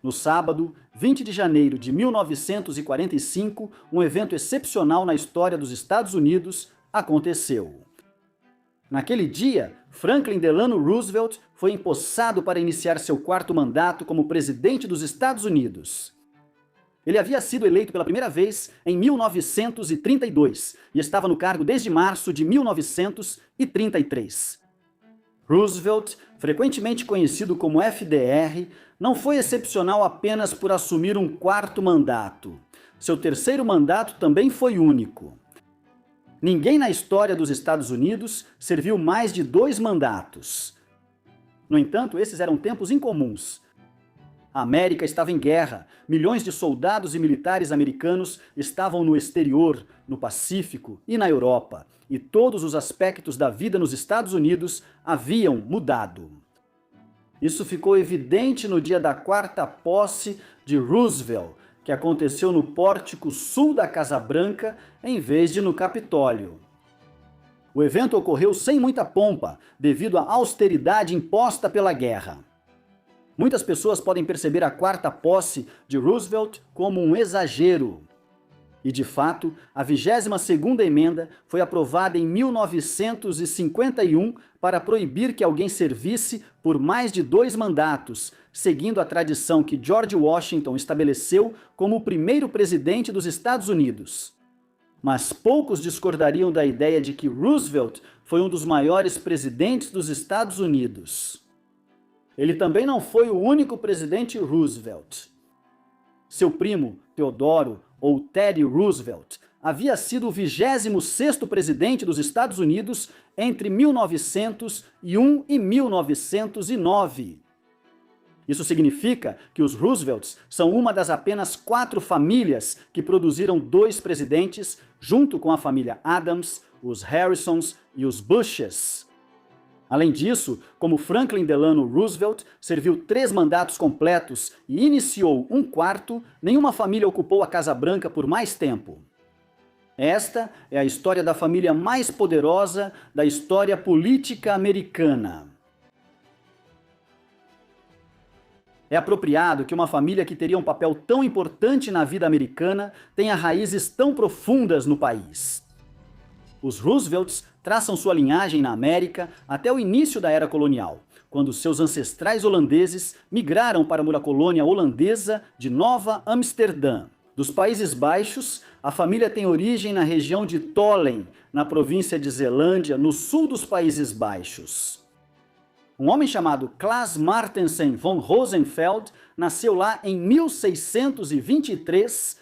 No sábado, 20 de janeiro de 1945, um evento excepcional na história dos Estados Unidos aconteceu. Naquele dia, Franklin Delano Roosevelt foi empossado para iniciar seu quarto mandato como presidente dos Estados Unidos. Ele havia sido eleito pela primeira vez em 1932 e estava no cargo desde março de 1933. Roosevelt, frequentemente conhecido como FDR, não foi excepcional apenas por assumir um quarto mandato. Seu terceiro mandato também foi único. Ninguém na história dos Estados Unidos serviu mais de 2 mandatos. No entanto, esses eram tempos incomuns. A América estava em guerra, milhões de soldados e militares americanos estavam no exterior, no Pacífico e na Europa, e todos os aspectos da vida nos Estados Unidos haviam mudado. Isso ficou evidente no dia da quarta posse de Roosevelt, que aconteceu no pórtico sul da Casa Branca, em vez de no Capitólio. O evento ocorreu sem muita pompa, devido à austeridade imposta pela guerra. Muitas pessoas podem perceber a quarta posse de Roosevelt como um exagero. E, de fato, a 22ª emenda foi aprovada em 1951 para proibir que alguém servisse por mais de 2 mandatos, seguindo a tradição que George Washington estabeleceu como o primeiro presidente dos Estados Unidos. Mas poucos discordariam da ideia de que Roosevelt foi um dos maiores presidentes dos Estados Unidos. Ele também não foi o único presidente Roosevelt. Seu primo, Theodore, ou Teddy Roosevelt, havia sido o 26º presidente dos Estados Unidos entre 1901 e 1909. Isso significa que os Roosevelts são uma das apenas 4 famílias que produziram 2 presidentes, junto com a família Adams, os Harrisons e os Bushes. Além disso, como Franklin Delano Roosevelt serviu 3 mandatos completos e iniciou um quarto, nenhuma família ocupou a Casa Branca por mais tempo. Esta é a história da família mais poderosa da história política americana. É apropriado que uma família que teria um papel tão importante na vida americana tenha raízes tão profundas no país. Os Roosevelts traçam sua linhagem na América até o início da era colonial, quando seus ancestrais holandeses migraram para uma colônia holandesa de Nova Amsterdã. Dos Países Baixos, a família tem origem na região de Tholen, na província de Zelândia, no sul dos Países Baixos. Um homem chamado Klaas Martensen von Rosenfeld nasceu lá em 1623.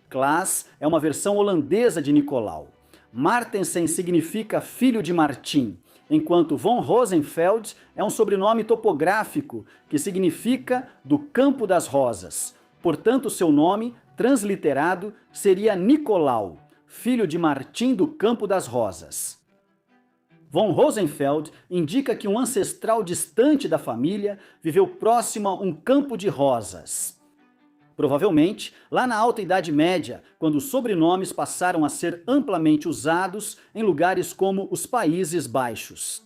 Klaas é uma versão holandesa de Nicolau. Martensen significa filho de Martim, enquanto von Rosenfeld é um sobrenome topográfico que significa do Campo das Rosas. Portanto, seu nome, transliterado, seria Nicolau, filho de Martim do Campo das Rosas. Von Rosenfeld indica que um ancestral distante da família viveu próximo a um campo de rosas. Provavelmente, lá na Alta Idade Média, quando os sobrenomes passaram a ser amplamente usados em lugares como os Países Baixos.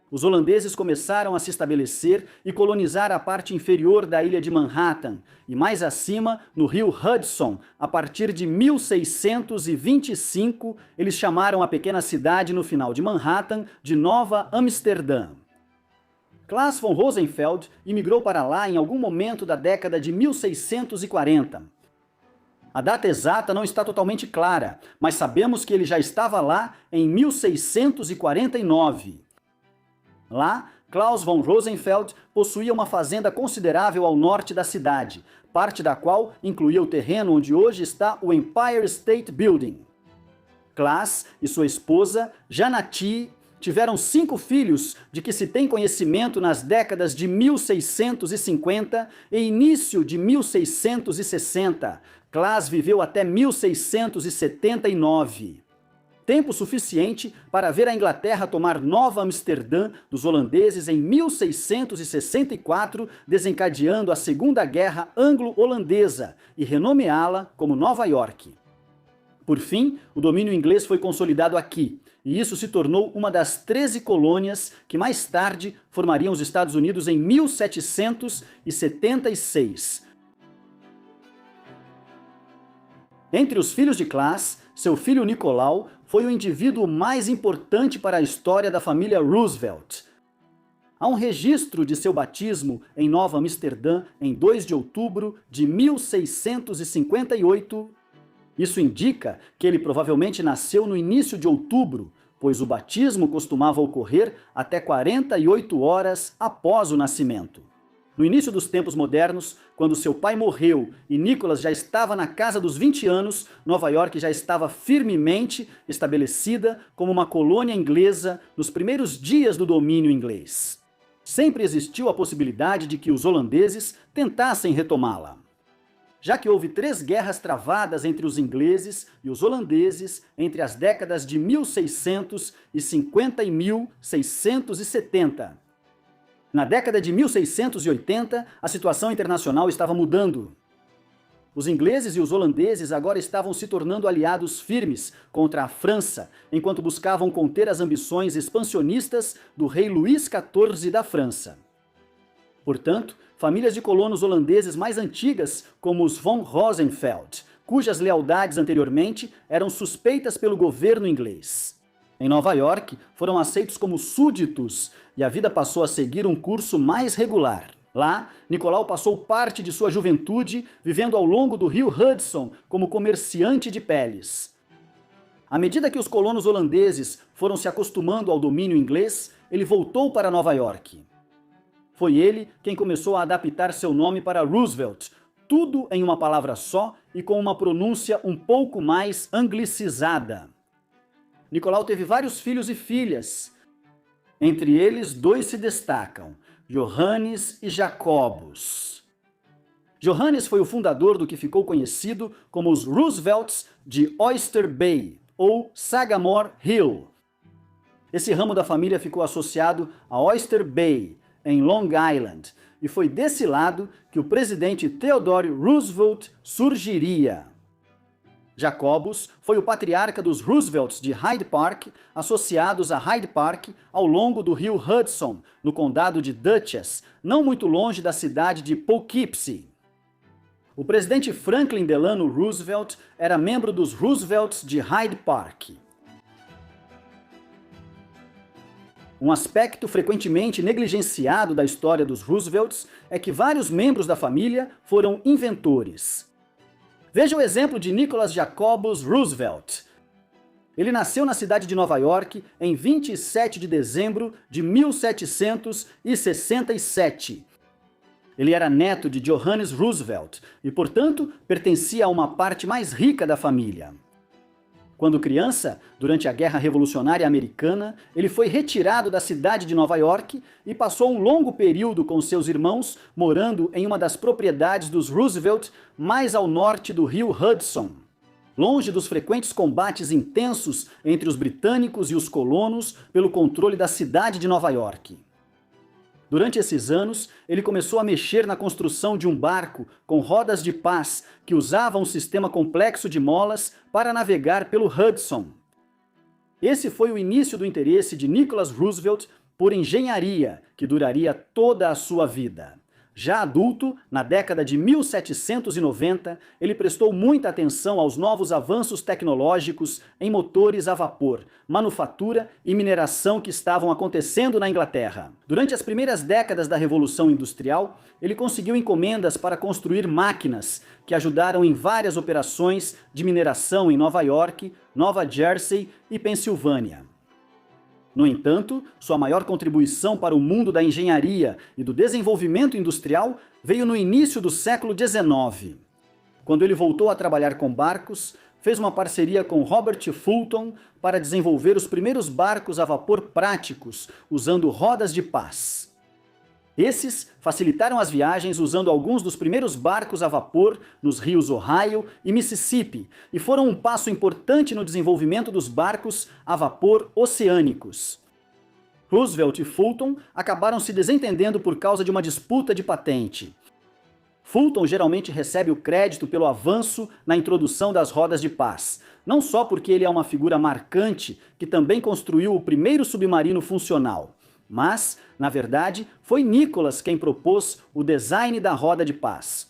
Os holandeses começaram a se estabelecer e colonizar a parte inferior da ilha de Manhattan, e mais acima, no rio Hudson. A partir de 1625, eles chamaram a pequena cidade no final de Manhattan de Nova Amsterdã. Klaas von Rosenfeld imigrou para lá em algum momento da década de 1640. A data exata não está totalmente clara, mas sabemos que ele já estava lá em 1649. Lá, Klaas von Rosenfeld possuía uma fazenda considerável ao norte da cidade, parte da qual incluía o terreno onde hoje está o Empire State Building. Klaas e sua esposa, Janati, tiveram 5 filhos, de que se tem conhecimento nas décadas de 1650 e início de 1660. Klaas viveu até 1679. Tempo suficiente para ver a Inglaterra tomar Nova Amsterdã dos holandeses em 1664, desencadeando a Segunda Guerra Anglo-Holandesa e renomeá-la como Nova York. Por fim, o domínio inglês foi consolidado aqui, e isso se tornou uma das 13 colônias que mais tarde formariam os Estados Unidos em 1776. Entre os filhos de Class, seu filho Nicolau foi o indivíduo mais importante para a história da família Roosevelt. Há um registro de seu batismo em Nova Amsterdã em 2 de outubro de 1658. Isso indica que ele provavelmente nasceu no início de outubro, pois o batismo costumava ocorrer até 48 horas após o nascimento. No início dos tempos modernos, quando seu pai morreu e Nicholas já estava na casa dos 20 anos, Nova York já estava firmemente estabelecida como uma colônia inglesa nos primeiros dias do domínio inglês. Sempre existiu a possibilidade de que os holandeses tentassem retomá-la. Já que houve 3 guerras travadas entre os ingleses e os holandeses entre as décadas de 1650 e 1670. Na década de 1680, a situação internacional estava mudando. Os ingleses e os holandeses agora estavam se tornando aliados firmes contra a França, enquanto buscavam conter as ambições expansionistas do rei Luís XIV da França. Portanto, famílias de colonos holandeses mais antigas, como os von Rosenfeld, cujas lealdades anteriormente eram suspeitas pelo governo inglês. Em Nova York, foram aceitos como súditos e a vida passou a seguir um curso mais regular. Lá, Nicolau passou parte de sua juventude vivendo ao longo do rio Hudson como comerciante de peles. À medida que os colonos holandeses foram se acostumando ao domínio inglês, ele voltou para Nova York. Foi ele quem começou a adaptar seu nome para Roosevelt, tudo em uma palavra só e com uma pronúncia um pouco mais anglicizada. Nicolau teve vários filhos e filhas. Entre eles, 2 se destacam, Johannes e Jacobus. Johannes foi o fundador do que ficou conhecido como os Roosevelts de Oyster Bay, ou Sagamore Hill. Esse ramo da família ficou associado a Oyster Bay, em Long Island, e foi desse lado que o presidente Theodore Roosevelt surgiria. Jacobus foi o patriarca dos Roosevelts de Hyde Park, associados a Hyde Park ao longo do rio Hudson, no condado de Dutchess, não muito longe da cidade de Poughkeepsie. O presidente Franklin Delano Roosevelt era membro dos Roosevelts de Hyde Park. Um aspecto frequentemente negligenciado da história dos Roosevelts é que vários membros da família foram inventores. Veja o exemplo de Nicholas Jacobus Roosevelt. Ele nasceu na cidade de Nova York em 27 de dezembro de 1767. Ele era neto de Johannes Roosevelt e, portanto, pertencia a uma parte mais rica da família. Quando criança, durante a Guerra Revolucionária Americana, ele foi retirado da cidade de Nova York e passou um longo período com seus irmãos morando em uma das propriedades dos Roosevelt mais ao norte do rio Hudson, longe dos frequentes combates intensos entre os britânicos e os colonos pelo controle da cidade de Nova York. Durante esses anos, ele começou a mexer na construção de um barco com rodas de pás que usava um sistema complexo de molas para navegar pelo Hudson. Esse foi o início do interesse de Nicholas Roosevelt por engenharia, que duraria toda a sua vida. Já adulto, na década de 1790, ele prestou muita atenção aos novos avanços tecnológicos em motores a vapor, manufatura e mineração que estavam acontecendo na Inglaterra. Durante as primeiras décadas da Revolução Industrial, ele conseguiu encomendas para construir máquinas que ajudaram em várias operações de mineração em Nova York, Nova Jersey e Pensilvânia. No entanto, sua maior contribuição para o mundo da engenharia e do desenvolvimento industrial veio no início do século XIX. Quando ele voltou a trabalhar com barcos, fez uma parceria com Robert Fulton para desenvolver os primeiros barcos a vapor práticos, usando rodas de pás. Esses facilitaram as viagens usando alguns dos primeiros barcos a vapor nos rios Ohio e Mississippi e foram um passo importante no desenvolvimento dos barcos a vapor oceânicos. Roosevelt e Fulton acabaram se desentendendo por causa de uma disputa de patente. Fulton geralmente recebe o crédito pelo avanço na introdução das rodas de paz, não só porque ele é uma figura marcante que também construiu o primeiro submarino funcional, mas, na verdade, foi Nicholas quem propôs o design da roda de paz.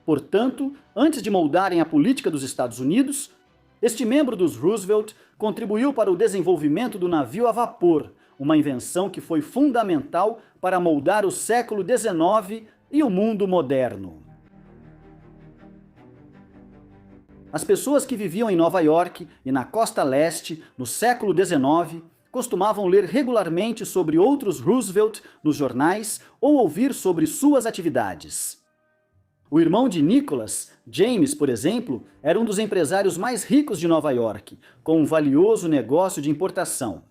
Portanto, antes de moldarem a política dos Estados Unidos, este membro dos Roosevelt contribuiu para o desenvolvimento do navio a vapor, uma invenção que foi fundamental para moldar o século XIX e o mundo moderno. As pessoas que viviam em Nova York e na costa leste no século XIX costumavam ler regularmente sobre outros Roosevelt nos jornais ou ouvir sobre suas atividades. O irmão de Nicholas, James, por exemplo, era um dos empresários mais ricos de Nova York, com um valioso negócio de importação.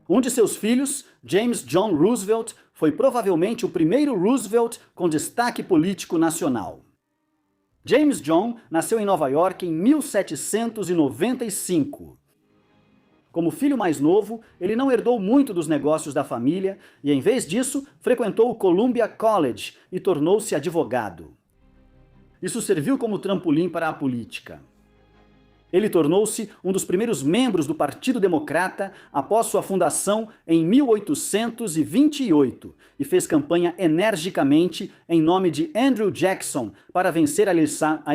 Um de seus filhos, James John Roosevelt, foi provavelmente o primeiro Roosevelt com destaque político nacional. James John nasceu em Nova York em 1795. Como filho mais novo, ele não herdou muito dos negócios da família e, em vez disso, frequentou o Columbia College e tornou-se advogado. Isso serviu como trampolim para a política. Ele tornou-se um dos primeiros membros do Partido Democrata após sua fundação em 1828 e fez campanha energicamente em nome de Andrew Jackson para vencer a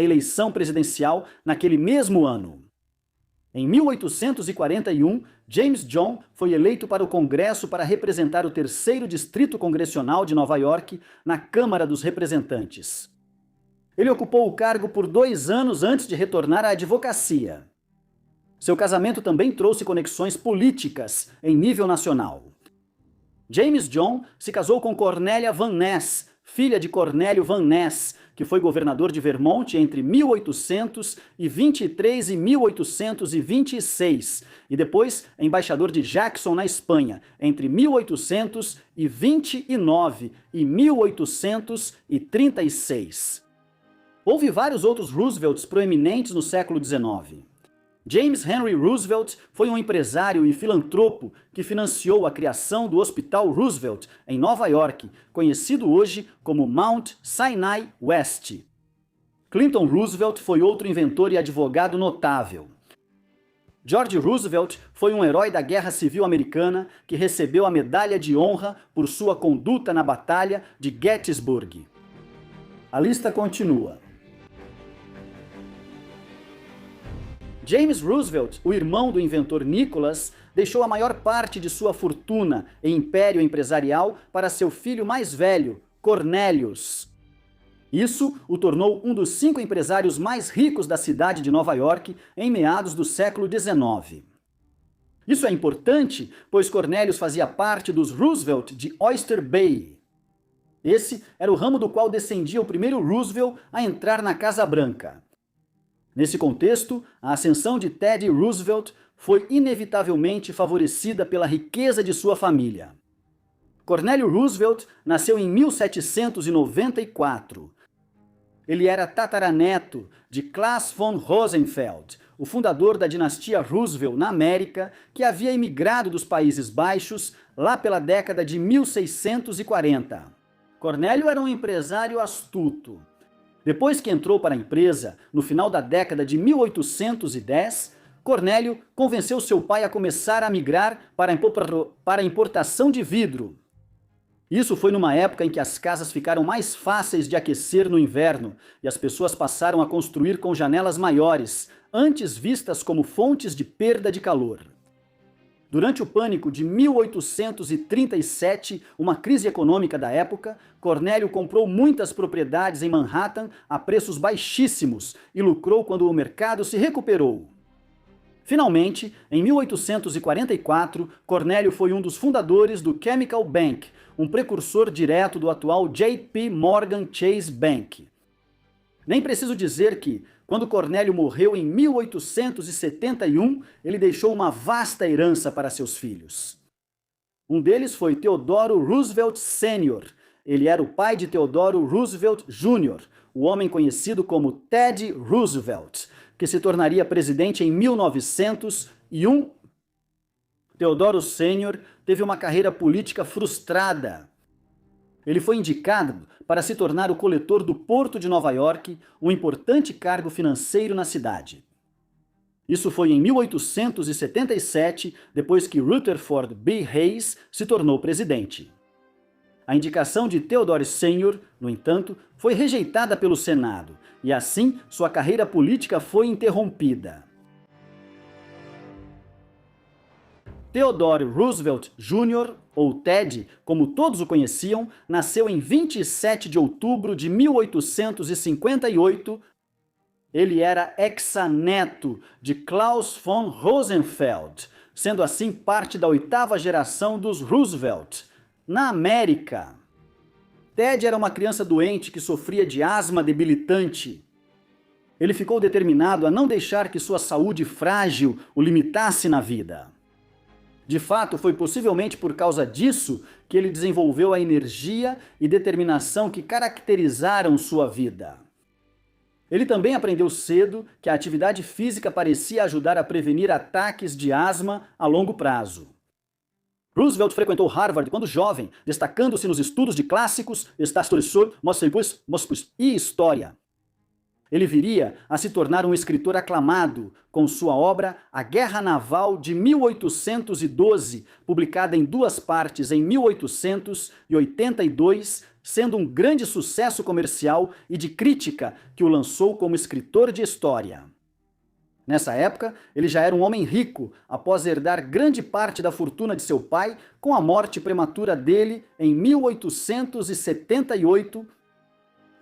eleição presidencial naquele mesmo ano. Em 1841, James John foi eleito para o Congresso para representar o 3º Distrito Congressional de Nova York na Câmara dos Representantes. Ele ocupou o cargo por 2 anos antes de retornar à advocacia. Seu casamento também trouxe conexões políticas em nível nacional. James John se casou com Cornélia Van Ness, filha de Cornélio Van Ness, que foi governador de Vermont entre 1823 e 1826, e depois embaixador de Jackson na Espanha, entre 1829 e 1836. Houve vários outros Roosevelts proeminentes no século XIX. James Henry Roosevelt foi um empresário e filantropo que financiou a criação do Hospital Roosevelt, em Nova York, conhecido hoje como Mount Sinai West. Clinton Roosevelt foi outro inventor e advogado notável. George Roosevelt foi um herói da Guerra Civil Americana que recebeu a Medalha de Honra por sua conduta na Batalha de Gettysburg. A lista continua. James Roosevelt, o irmão do inventor Nicholas, deixou a maior parte de sua fortuna e império empresarial para seu filho mais velho, Cornelius. Isso o tornou um dos 5 empresários mais ricos da cidade de Nova York em meados do século XIX. Isso é importante, pois Cornelius fazia parte dos Roosevelt de Oyster Bay. Esse era o ramo do qual descendia o primeiro Roosevelt a entrar na Casa Branca. Nesse contexto, a ascensão de Teddy Roosevelt foi inevitavelmente favorecida pela riqueza de sua família. Cornélio Roosevelt nasceu em 1794. Ele era tataraneto de Claes von Rosenfeld, o fundador da dinastia Roosevelt na América, que havia emigrado dos Países Baixos lá pela década de 1640. Cornélio era um empresário astuto. Depois que entrou para a empresa, no final da década de 1810, Cornélio convenceu seu pai a começar a migrar para a importação de vidro. Isso foi numa época em que as casas ficaram mais fáceis de aquecer no inverno e as pessoas passaram a construir com janelas maiores, antes vistas como fontes de perda de calor. Durante o pânico de 1837, uma crise econômica da época, Cornélio comprou muitas propriedades em Manhattan a preços baixíssimos e lucrou quando o mercado se recuperou. Finalmente, em 1844, Cornélio foi um dos fundadores do Chemical Bank, um precursor direto do atual J.P. Morgan Chase Bank. Nem preciso dizer que, quando Cornélio morreu em 1871, ele deixou uma vasta herança para seus filhos. Um deles foi Theodore Roosevelt Sr. Ele era o pai de Theodore Roosevelt Jr., o homem conhecido como Teddy Roosevelt, que se tornaria presidente em 1901. Theodore Sr. teve uma carreira política frustrada. ele foi indicado para se tornar o coletor do Porto de Nova York, um importante cargo financeiro na cidade. Isso foi em 1877, depois que Rutherford B. Hayes se tornou presidente. A indicação de Theodore Sr., no entanto, foi rejeitada pelo Senado, e assim sua carreira política foi interrompida. Theodore Roosevelt Jr., ou Ted, como todos o conheciam, nasceu em 27 de outubro de 1858. Ele era hexaneto de Klaus von Rosenfeld, sendo assim parte da 8ª geração dos Roosevelt, na América. Ted era uma criança doente que sofria de asma debilitante. Ele ficou determinado a não deixar que sua saúde frágil o limitasse na vida. De fato, foi possivelmente por causa disso que ele desenvolveu a energia e determinação que caracterizaram sua vida. Ele também aprendeu cedo que a atividade física parecia ajudar a prevenir ataques de asma a longo prazo. Roosevelt frequentou Harvard quando jovem, destacando-se nos estudos de clássicos, e história. Ele viria a se tornar um escritor aclamado com sua obra A Guerra Naval de 1812, publicada em 2 partes em 1882, sendo um grande sucesso comercial e de crítica que o lançou como escritor de história. Nessa época, ele já era um homem rico, após herdar grande parte da fortuna de seu pai com a morte prematura dele em 1878.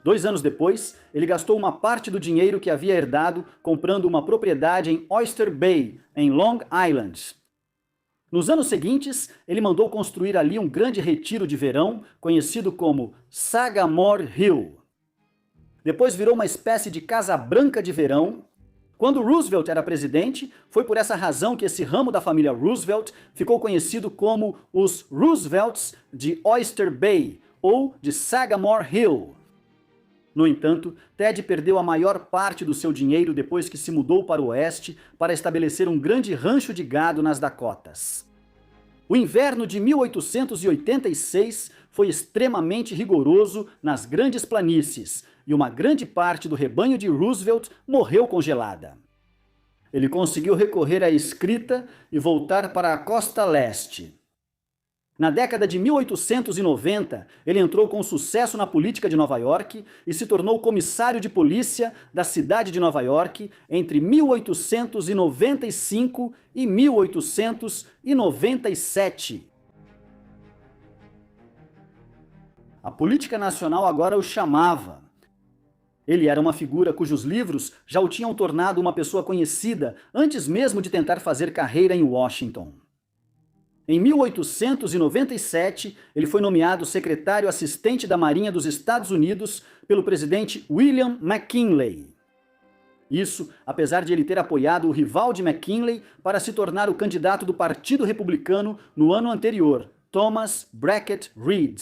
2 anos depois, ele gastou uma parte do dinheiro que havia herdado comprando uma propriedade em Oyster Bay, em Long Island. Nos anos seguintes, ele mandou construir ali um grande retiro de verão, conhecido como Sagamore Hill. Depois virou uma espécie de Casa Branca de verão. Quando Roosevelt era presidente, foi por essa razão que esse ramo da família Roosevelt ficou conhecido como os Roosevelts de Oyster Bay, ou de Sagamore Hill. No entanto, Ted perdeu a maior parte do seu dinheiro depois que se mudou para o oeste para estabelecer um grande rancho de gado nas Dakotas. O inverno de 1886 foi extremamente rigoroso nas grandes planícies, e uma grande parte do rebanho de Roosevelt morreu congelada. Ele conseguiu recorrer à escrita e voltar para a costa leste. Na década de 1890, ele entrou com sucesso na política de Nova York e se tornou comissário de polícia da cidade de Nova York entre 1895 e 1897. A política nacional agora o chamava. Ele era uma figura cujos livros já o tinham tornado uma pessoa conhecida antes mesmo de tentar fazer carreira em Washington. Em 1897, ele foi nomeado secretário assistente da Marinha dos Estados Unidos pelo presidente William McKinley. Isso, apesar de ele ter apoiado o rival de McKinley para se tornar o candidato do Partido Republicano no ano anterior, Thomas Brackett Reed.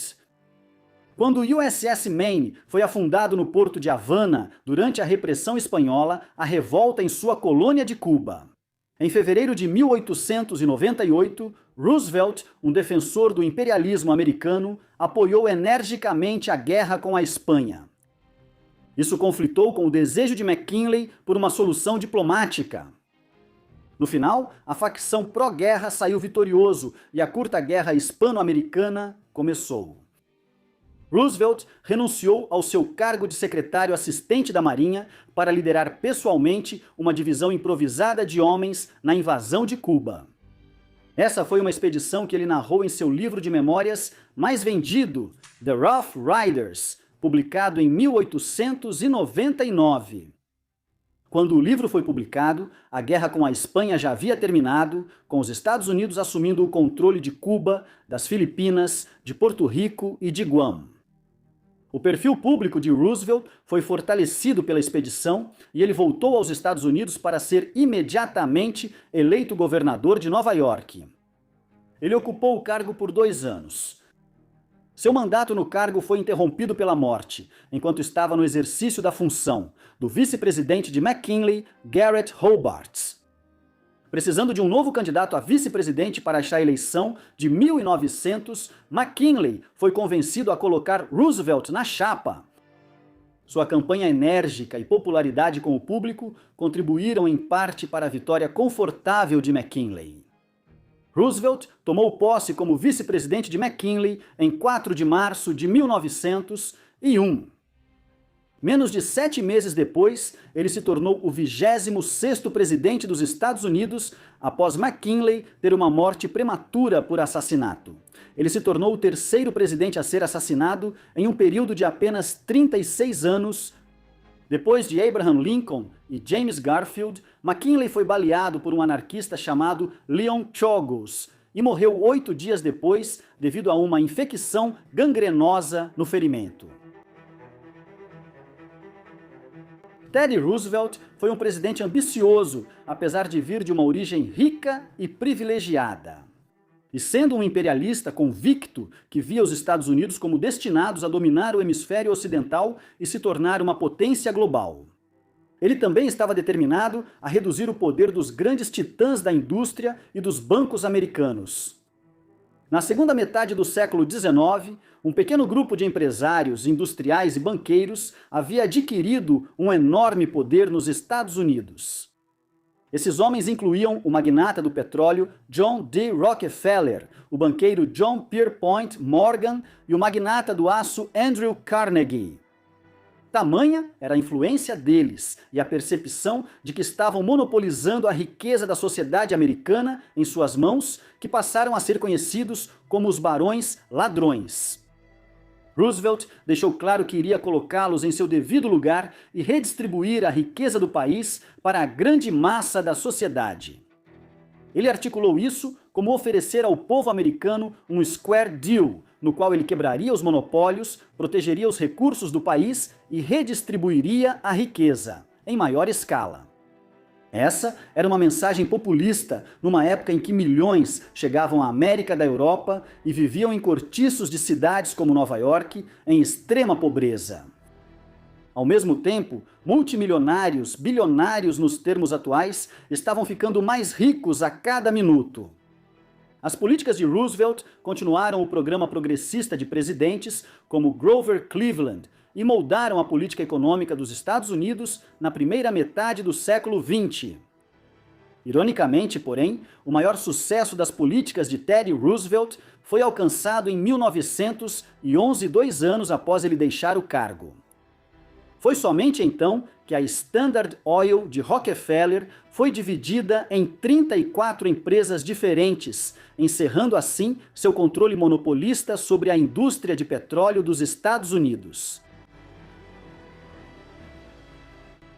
Quando o USS Maine foi afundado no porto de Havana durante a repressão espanhola, a revolta em sua colônia de Cuba. Em fevereiro de 1898, Roosevelt, um defensor do imperialismo americano, apoiou energicamente a guerra com a Espanha. Isso conflitou com o desejo de McKinley por uma solução diplomática. No final, a facção pró-guerra saiu vitorioso e a curta guerra hispano-americana começou. Roosevelt renunciou ao seu cargo de secretário assistente da Marinha para liderar pessoalmente uma divisão improvisada de homens na invasão de Cuba. Essa foi uma expedição que ele narrou em seu livro de memórias mais vendido, The Rough Riders, publicado em 1899. Quando o livro foi publicado, a guerra com a Espanha já havia terminado, com os Estados Unidos assumindo o controle de Cuba, das Filipinas, de Porto Rico e de Guam. O perfil público de Roosevelt foi fortalecido pela expedição e ele voltou aos Estados Unidos para ser imediatamente eleito governador de Nova York. Ele ocupou o cargo por 2 anos. Seu mandato no cargo foi interrompido pela morte, enquanto estava no exercício da função, do vice-presidente de McKinley, Garrett Hobart. Precisando de um novo candidato a vice-presidente para esta eleição de 1900, McKinley foi convencido a colocar Roosevelt na chapa. Sua campanha enérgica e popularidade com o público contribuíram em parte para a vitória confortável de McKinley. Roosevelt tomou posse como vice-presidente de McKinley em 4 de março de 1901. Menos de 7 meses depois, ele se tornou o 26º presidente dos Estados Unidos após McKinley ter uma morte prematura por assassinato. Ele se tornou o 3º presidente a ser assassinado em um período de apenas 36 anos. Depois de Abraham Lincoln e James Garfield, McKinley foi baleado por um anarquista chamado Leon Czolgosz e morreu 8 dias depois devido a uma infecção gangrenosa no ferimento. Teddy Roosevelt foi um presidente ambicioso, apesar de vir de uma origem rica e privilegiada. E sendo um imperialista convicto que via os Estados Unidos como destinados a dominar o hemisfério ocidental e se tornar uma potência global. Ele também estava determinado a reduzir o poder dos grandes titãs da indústria e dos bancos americanos. Na segunda metade do século XIX, um pequeno grupo de empresários, industriais e banqueiros havia adquirido um enorme poder nos Estados Unidos. Esses homens incluíam o magnata do petróleo John D. Rockefeller, o banqueiro John Pierpont Morgan e o magnata do aço Andrew Carnegie. Tamanha era a influência deles e a percepção de que estavam monopolizando a riqueza da sociedade americana em suas mãos, que passaram a ser conhecidos como os barões ladrões. Roosevelt deixou claro que iria colocá-los em seu devido lugar e redistribuir a riqueza do país para a grande massa da sociedade. Ele articulou isso como oferecer ao povo americano um Square Deal, no qual ele quebraria os monopólios, protegeria os recursos do país e redistribuiria a riqueza, em maior escala. Essa era uma mensagem populista numa época em que milhões chegavam à América da Europa e viviam em cortiços de cidades como Nova York em extrema pobreza. Ao mesmo tempo, multimilionários, bilionários nos termos atuais, estavam ficando mais ricos a cada minuto. As políticas de Roosevelt continuaram o programa progressista de presidentes como Grover Cleveland e moldaram a política econômica dos Estados Unidos na primeira metade do século XX. Ironicamente, porém, o maior sucesso das políticas de Teddy Roosevelt foi alcançado em 1911, 2 anos após ele deixar o cargo. Foi somente então que a Standard Oil de Rockefeller foi dividida em 34 empresas diferentes, encerrando assim seu controle monopolista sobre a indústria de petróleo dos Estados Unidos.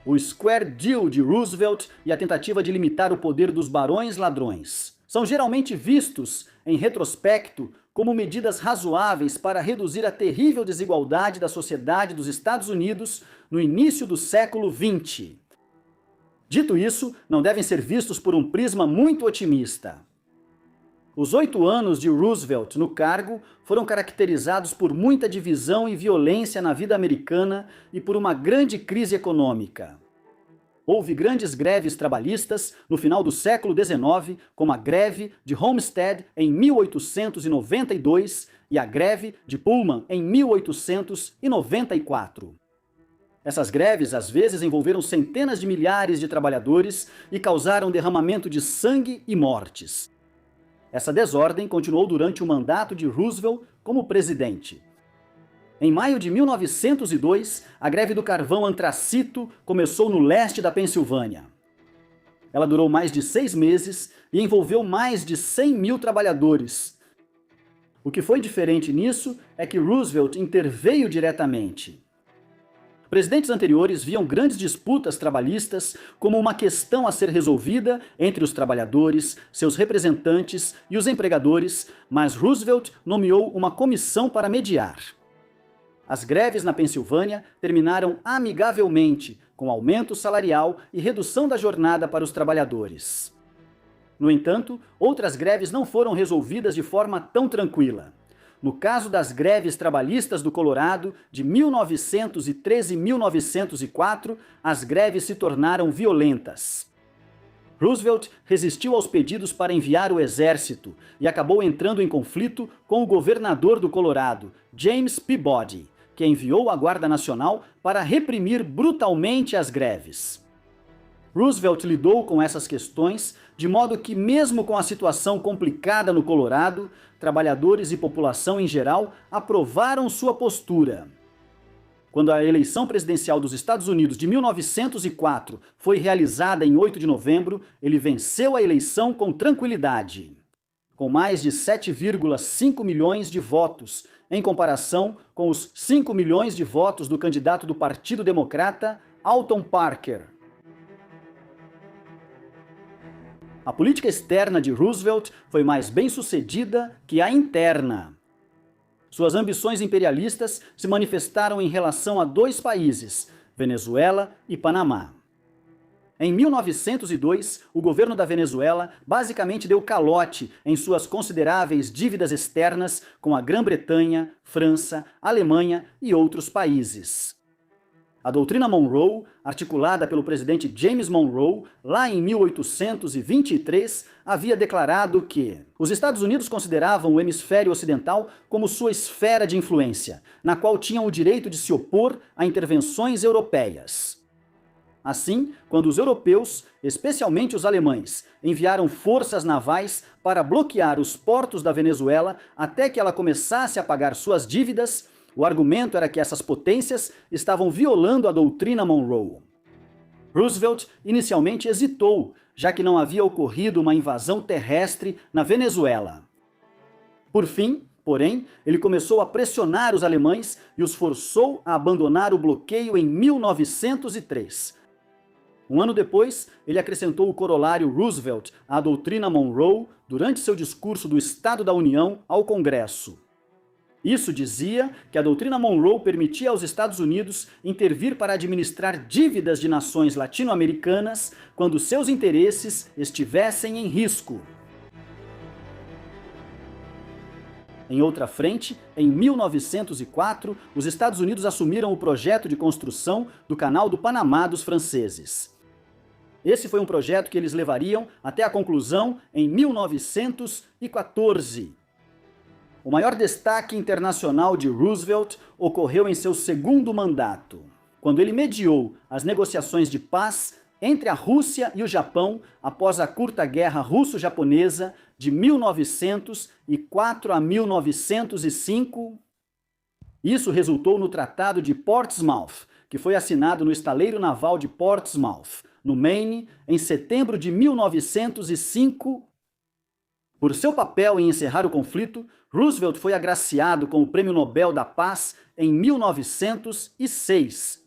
O Square Deal de Roosevelt e a tentativa de limitar o poder dos barões ladrões são geralmente vistos, em retrospecto, como medidas razoáveis para reduzir a terrível desigualdade da sociedade dos Estados Unidos no início do século XX. Dito isso, não devem ser vistos por um prisma muito otimista. Os 8 anos de Roosevelt no cargo foram caracterizados por muita divisão e violência na vida americana e por uma grande crise econômica. Houve grandes greves trabalhistas no final do século XIX, como a greve de Homestead em 1892 e a greve de Pullman em 1894. Essas greves, às vezes, envolveram centenas de milhares de trabalhadores e causaram derramamento de sangue e mortes. Essa desordem continuou durante o mandato de Roosevelt como presidente. Em maio de 1902, a greve do carvão antracito começou no leste da Pensilvânia. Ela durou mais de 6 meses e envolveu mais de 100 mil trabalhadores. O que foi diferente nisso é que Roosevelt interveio diretamente. Presidentes anteriores viam grandes disputas trabalhistas como uma questão a ser resolvida entre os trabalhadores, seus representantes e os empregadores, mas Roosevelt nomeou uma comissão para mediar. As greves na Pensilvânia terminaram amigavelmente, com aumento salarial e redução da jornada para os trabalhadores. No entanto, outras greves não foram resolvidas de forma tão tranquila. No caso das greves trabalhistas do Colorado, de 1913 e 1904, as greves se tornaram violentas. Roosevelt resistiu aos pedidos para enviar o exército e acabou entrando em conflito com o governador do Colorado, James Peabody, que enviou a Guarda Nacional para reprimir brutalmente as greves. Roosevelt lidou com essas questões de modo que, mesmo com a situação complicada no Colorado, trabalhadores e população em geral aprovaram sua postura. Quando a eleição presidencial dos Estados Unidos de 1904 foi realizada em 8 de novembro, ele venceu a eleição com tranquilidade, com mais de 7,5 milhões de votos, em comparação com os 5 milhões de votos do candidato do Partido Democrata, Alton Parker. A política externa de Roosevelt foi mais bem-sucedida que a interna. Suas ambições imperialistas se manifestaram em relação a dois países, Venezuela e Panamá. Em 1902, o governo da Venezuela basicamente deu calote em suas consideráveis dívidas externas com a Grã-Bretanha, França, Alemanha e outros países. A doutrina Monroe, articulada pelo presidente James Monroe, lá em 1823, havia declarado que os Estados Unidos consideravam o hemisfério ocidental como sua esfera de influência, na qual tinham o direito de se opor a intervenções europeias. Assim, quando os europeus, especialmente os alemães, enviaram forças navais para bloquear os portos da Venezuela até que ela começasse a pagar suas dívidas, o argumento era que essas potências estavam violando a doutrina Monroe. Roosevelt inicialmente hesitou, já que não havia ocorrido uma invasão terrestre na Venezuela. Por fim, porém, ele começou a pressionar os alemães e os forçou a abandonar o bloqueio em 1903. Um ano depois, ele acrescentou o corolário Roosevelt à doutrina Monroe durante seu discurso do Estado da União ao Congresso. Isso dizia que a doutrina Monroe permitia aos Estados Unidos intervir para administrar dívidas de nações latino-americanas quando seus interesses estivessem em risco. Em outra frente, em 1904, os Estados Unidos assumiram o projeto de construção do Canal do Panamá dos franceses. Esse foi um projeto que eles levariam até a conclusão em 1914. O maior destaque internacional de Roosevelt ocorreu em seu segundo mandato, quando ele mediou as negociações de paz entre a Rússia e o Japão após a curta guerra russo-japonesa de 1904 a 1905. Isso resultou no Tratado de Portsmouth, que foi assinado no estaleiro naval de Portsmouth, no Maine, em setembro de 1905. Por seu papel em encerrar o conflito, Roosevelt foi agraciado com o Prêmio Nobel da Paz em 1906.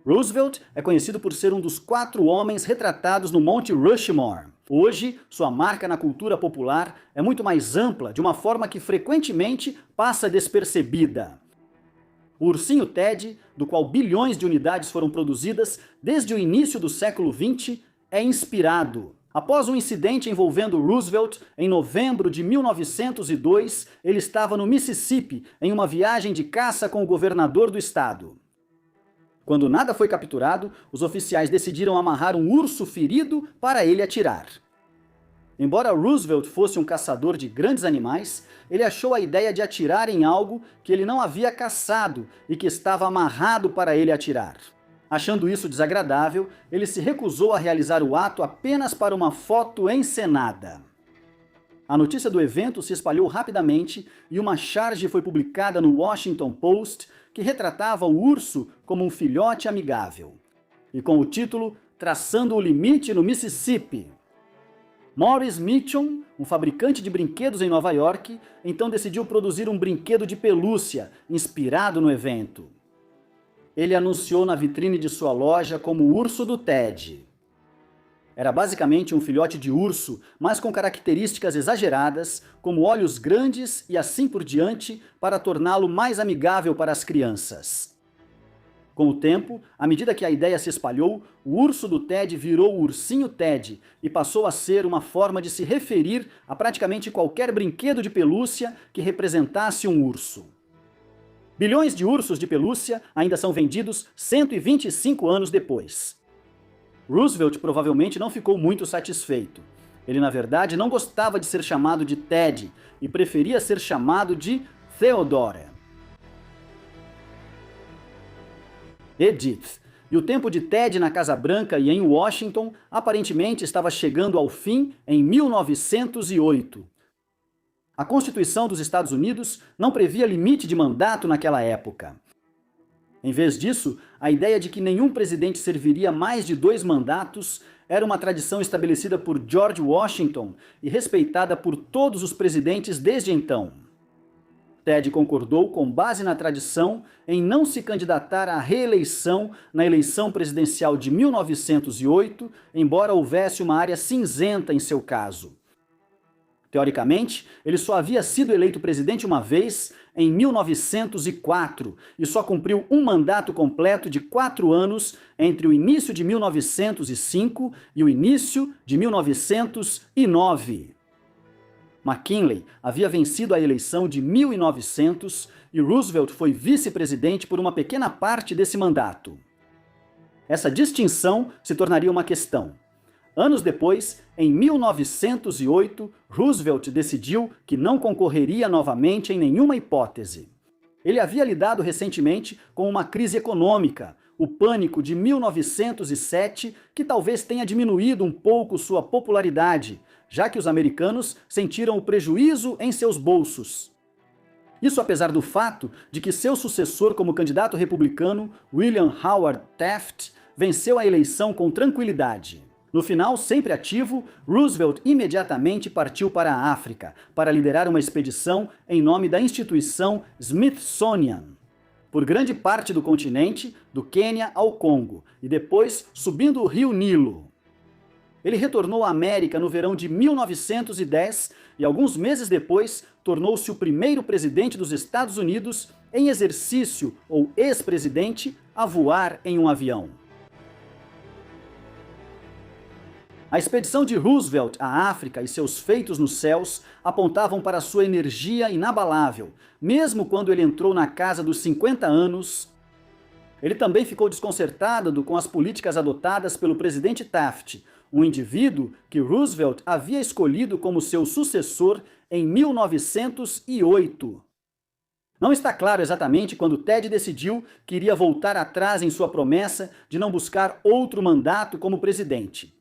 Roosevelt é conhecido por ser um dos 4 homens retratados no Monte Rushmore. Hoje, sua marca na cultura popular é muito mais ampla, de uma forma que frequentemente passa despercebida. O ursinho Ted, do qual bilhões de unidades foram produzidas desde o início do século XX, é inspirado. Após um incidente envolvendo Roosevelt, em novembro de 1902, ele estava no Mississippi em uma viagem de caça com o governador do estado. Quando nada foi capturado, os oficiais decidiram amarrar um urso ferido para ele atirar. Embora Roosevelt fosse um caçador de grandes animais, ele achou a ideia de atirar em algo que ele não havia caçado e que estava amarrado para ele atirar. Achando isso desagradável, ele se recusou a realizar o ato apenas para uma foto encenada. A notícia do evento se espalhou rapidamente e uma charge foi publicada no Washington Post que retratava o urso como um filhote amigável, e com o título Traçando o Limite no Mississippi. Morris Mitchum, um fabricante de brinquedos em Nova York, então decidiu produzir um brinquedo de pelúcia inspirado no evento. Ele anunciou na vitrine de sua loja como o urso do Ted. Era basicamente um filhote de urso, mas com características exageradas, como olhos grandes e assim por diante, para torná-lo mais amigável para as crianças. Com o tempo, à medida que a ideia se espalhou, o urso do Ted virou o ursinho Ted e passou a ser uma forma de se referir a praticamente qualquer brinquedo de pelúcia que representasse um urso. Bilhões de ursos de pelúcia ainda são vendidos 125 anos depois. Roosevelt provavelmente não ficou muito satisfeito. Ele, na verdade, não gostava de ser chamado de Ted e preferia ser chamado de Theodore. Edith. E o tempo de Ted na Casa Branca e em Washington aparentemente estava chegando ao fim em 1908. A Constituição dos Estados Unidos não previa limite de mandato naquela época. Em vez disso, a ideia de que nenhum presidente serviria mais de 2 mandatos era uma tradição estabelecida por George Washington e respeitada por todos os presidentes desde então. Ted concordou, com base na tradição, em não se candidatar à reeleição na eleição presidencial de 1908, embora houvesse uma área cinzenta em seu caso. Teoricamente, ele só havia sido eleito presidente uma vez, em 1904, e só cumpriu um mandato completo de 4 anos entre o início de 1905 e o início de 1909. McKinley havia vencido a eleição de 1900 e Roosevelt foi vice-presidente por uma pequena parte desse mandato. Essa distinção se tornaria uma questão. Anos depois, em 1908, Roosevelt decidiu que não concorreria novamente em nenhuma hipótese. Ele havia lidado recentemente com uma crise econômica, o pânico de 1907, que talvez tenha diminuído um pouco sua popularidade, já que os americanos sentiram o prejuízo em seus bolsos. Isso apesar do fato de que seu sucessor como candidato republicano, William Howard Taft, venceu a eleição com tranquilidade. No final, sempre ativo, Roosevelt imediatamente partiu para a África para liderar uma expedição em nome da instituição Smithsonian, por grande parte do continente, do Quênia ao Congo, e depois subindo o rio Nilo. Ele retornou à América no verão de 1910 e, alguns meses depois, tornou-se o primeiro presidente dos Estados Unidos em exercício ou ex-presidente a voar em um avião. A expedição de Roosevelt à África e seus feitos nos céus apontavam para sua energia inabalável, mesmo quando ele entrou na casa dos 50 anos. Ele também ficou desconcertado com as políticas adotadas pelo presidente Taft, um indivíduo que Roosevelt havia escolhido como seu sucessor em 1908. Não está claro exatamente quando Ted decidiu que iria voltar atrás em sua promessa de não buscar outro mandato como presidente.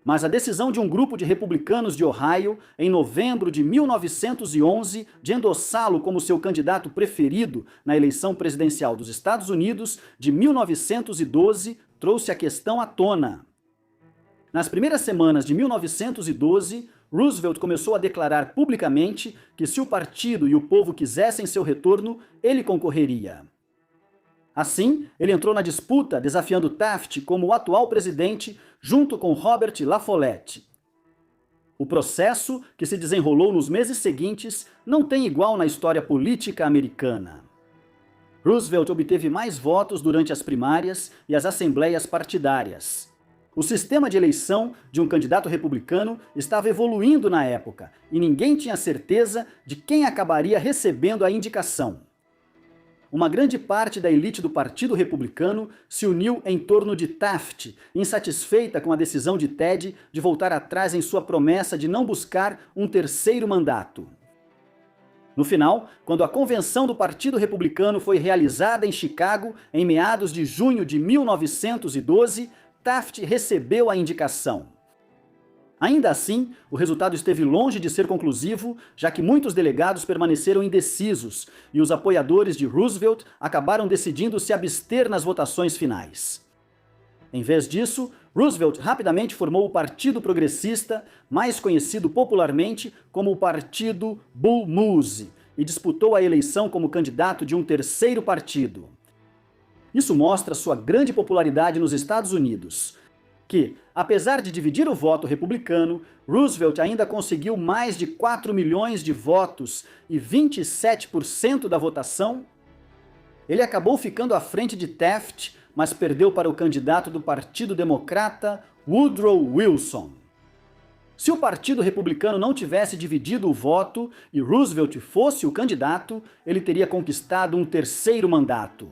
Mas a decisão de um grupo de republicanos de Ohio, em novembro de 1911, de endossá-lo como seu candidato preferido na eleição presidencial dos Estados Unidos de 1912, trouxe a questão à tona. Nas primeiras semanas de 1912, Roosevelt começou a declarar publicamente que se o partido e o povo quisessem seu retorno, ele concorreria. Assim, ele entrou na disputa, desafiando Taft como o atual presidente, junto com Robert La Follette. O processo, que se desenrolou nos meses seguintes, não tem igual na história política americana. Roosevelt obteve mais votos durante as primárias e as assembleias partidárias. O sistema de eleição de um candidato republicano estava evoluindo na época, e ninguém tinha certeza de quem acabaria recebendo a indicação. Uma grande parte da elite do Partido Republicano se uniu em torno de Taft, insatisfeita com a decisão de Ted de voltar atrás em sua promessa de não buscar um terceiro mandato. No final, quando a convenção do Partido Republicano foi realizada em Chicago, em meados de junho de 1912, Taft recebeu a indicação. Ainda assim, o resultado esteve longe de ser conclusivo, já que muitos delegados permaneceram indecisos e os apoiadores de Roosevelt acabaram decidindo se abster nas votações finais. Em vez disso, Roosevelt rapidamente formou o Partido Progressista, mais conhecido popularmente como o Partido Bull Moose, e disputou a eleição como candidato de um terceiro partido. Isso mostra sua grande popularidade nos Estados Unidos, que, apesar de dividir o voto republicano, Roosevelt ainda conseguiu mais de 4 milhões de votos e 27% da votação. Ele acabou ficando à frente de Taft, mas perdeu para o candidato do Partido Democrata, Woodrow Wilson. Se o Partido Republicano não tivesse dividido o voto e Roosevelt fosse o candidato, ele teria conquistado um terceiro mandato.